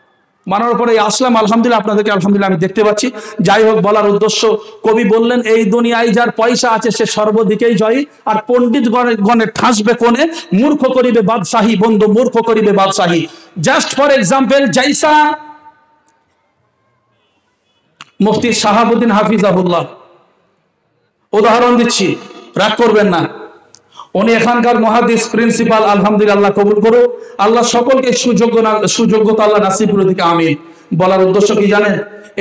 বানানোর পরে আসলাম, আলহামদুলিল্লাহ আপনাদেরকে আলহামদুলিল্লাহ আমি দেখতে পাচ্ছি। যাই হোক, বলার উদ্দেশ্য, কবি বললেন এই দুনিয়ায় যার পয়সা আছে সে সর্বদিকেই জয়ী, আর পণ্ডিত গণে ঠাসবে কোণে, মূর্খ করিবে বাদশাহী। বন্ধু, মূর্খ করিবে বাদশাহী। জাস্ট ফর এক্সাম্পল, জাইসা মুফতি শাহাবুদ্দিন হাফিজাহুল্লাহ, উদাহরণ দিচ্ছি, রাগ করবেন না। উনি এখানকার মুহাদ্দিস প্রিন্সিপাল, আলহামদুলিল্লাহ আল্লাহ কবুল করো। আল্লাহ সকলকে সুযোগ্যতা আল্লাহ নাসিব করে দিকে, আমিন। বলার উদ্দেশ্য কি জানেন?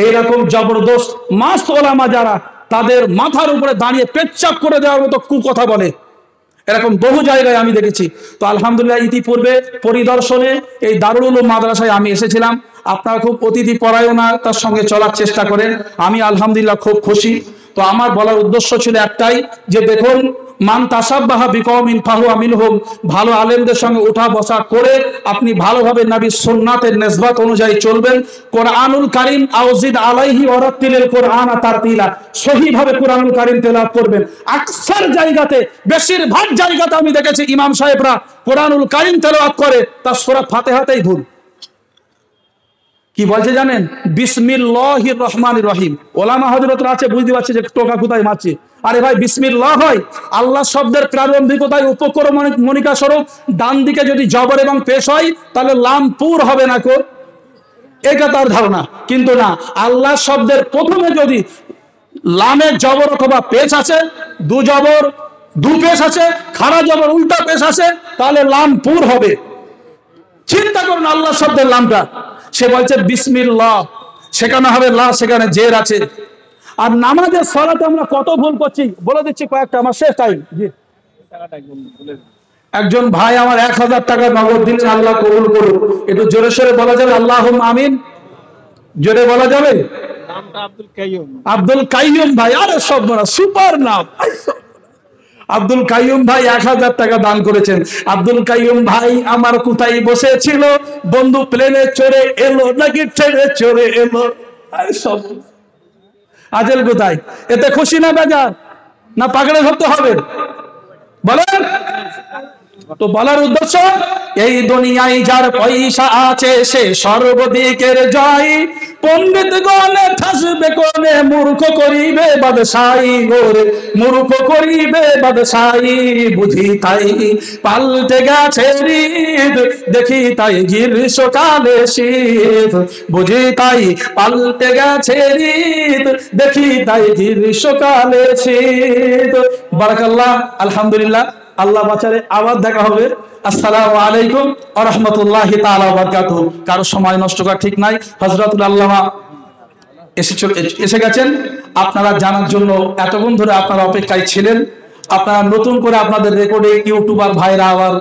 এইরকম জবরদস্ত মাস্ত ওলামা যারা, তাদের মাথার উপরে দাঁড়িয়ে পেচ্ছাপ করে দেওয়ার মতো কুকথা বলে, এরকম বহু জায়গায় আমি দেখেছি। তো আলহামদুলিল্লাহ ইতিপূর্বে পরিদর্শনে এই দারুল উলুম মাদ্রাসায় আমি এসেছিলাম। আপনারা খুব অতিথি পরায়ণতার সঙ্গে চলার চেষ্টা করেন, আমি আলহামদুলিল্লাহ খুব খুশি। তো আমার বলার উদ্দেশ্য ছিল একটাই, যে দেখুন, মান তাসাব্বাহা বিকওমিন ফাহুয়া মিনহুম, ভালো আলেমদের সঙ্গে উঠা বসা করে আপনি ভালোভাবে নবীর সুন্নাতের নিসবত অনুযায়ী চলবেন। কোরআনুল কারীম আউজিদ আলাইহি ওয়ারাতিলিল কোরআন তারতিলা, সহিভাবে কোরআনুল কারীম তেলাওয়াত করবেন। আকসার জায়গাতে, বেশিরভাগ জায়গাতে আমি দেখেছি ইমাম সাহেবরা কোরআনুল কারীম তেলাওয়াত করে, তার সূরা ফাতিহাতেই ভুল। কি বলছে জানেন? বিসমিল্লাহির রহমানির রহিম। ওলামা হযরতরা আছে, বুঝতে পারছে যে টোকা কোথায় মারছে। আরে ভাই, বিসমিল্লাহ হয় আল্লাহ শব্দের প্রারম্ভিকতায় উপক্রমণিকা স্বরূপ ডান দিকে যদি জবর এবং পেশ হয়, তাহলে লাম পুর হবে না কো, এটা তার ধারণা। কিন্তু না, আল্লাহ শব্দের প্রথমে যদি লামের জবর অথবা পেশ আছে, দু জবর দু পেশ আছে, খাড়া জবর উল্টা পেশ আছে, তাহলে লাম পুর হবে। চিন্তা করুন আল্লাহ শব্দের লামটা। সে বলছে বিসমিল্লাহ, সেখানে হবে লা, সেখানে জের আছে। আর নামাজের সালাতে আমরা কত ভুল করছি, বলে দিচ্ছি কয়েকটা, আমার শেষ টাইম। জি, একজন ভাই আমার 1,000 টাকা নগদ দিলেন, আল্লাহ কবুল করুন। একটু জোরে সোরে বলা যাবে আল্লাহুম্মা আমিন? জোরে বলা যাবে? নামটা আব্দুল কাইয়ুম। আব্দুল কাইয়ুম ভাই, আরে সব বড় সুপার নাম। আব্দুল কাইয়ুম ভাই 1,000 টাকা দান করেছেন। আব্দুল কাইয়ুম ভাই আমার কোথায় বসেছিল, বন্ধু প্লেনে চড়ে এলো নাকি ট্রেনে চড়ে এলো, সব আজেল কোথায়? এতে খুশি না বেজার, না পাকড়ে ধরতে হবে? বলেন তো বলার উদ্দেশ্য, এই দুনিয়ায় যার পয়সা আছে সে সর্বদিকের জয়, পণ্ডিত গণে থাসবে কোনে, মূর্খ করিবে বাদশাহী গোরে, মূর্খ করিবে বাদশাহী। বুঝি তাই পাল্টে গেছে রীত, দেখি তাই গ্রীষ্মকালে শীত, বুঝি তাই পাল্টে গেছে রীত, দেখি তাই গ্রীষ্মকালে শীত। বারাকাল্লাহ, আলহামদুলিল্লাহ, আল্লাহ বাঁচারে আবার দেখা হবে। আসসালামু আলাইকুম ওয়া রাহমাতুল্লাহি তাআলা ওয়া বারাকাতুহু। কারো সময় নষ্ট করা ঠিক নাই। হযরতুল আল্লামা এসে গেছেন আপনারা জানার জন্য। এতক্ষণ ধরে আপনারা অপেক্ষায় ছিলেন। আপনারা নতুন করে আপনাদের রেকর্ডে ইউটিউবার ভাইরা আবার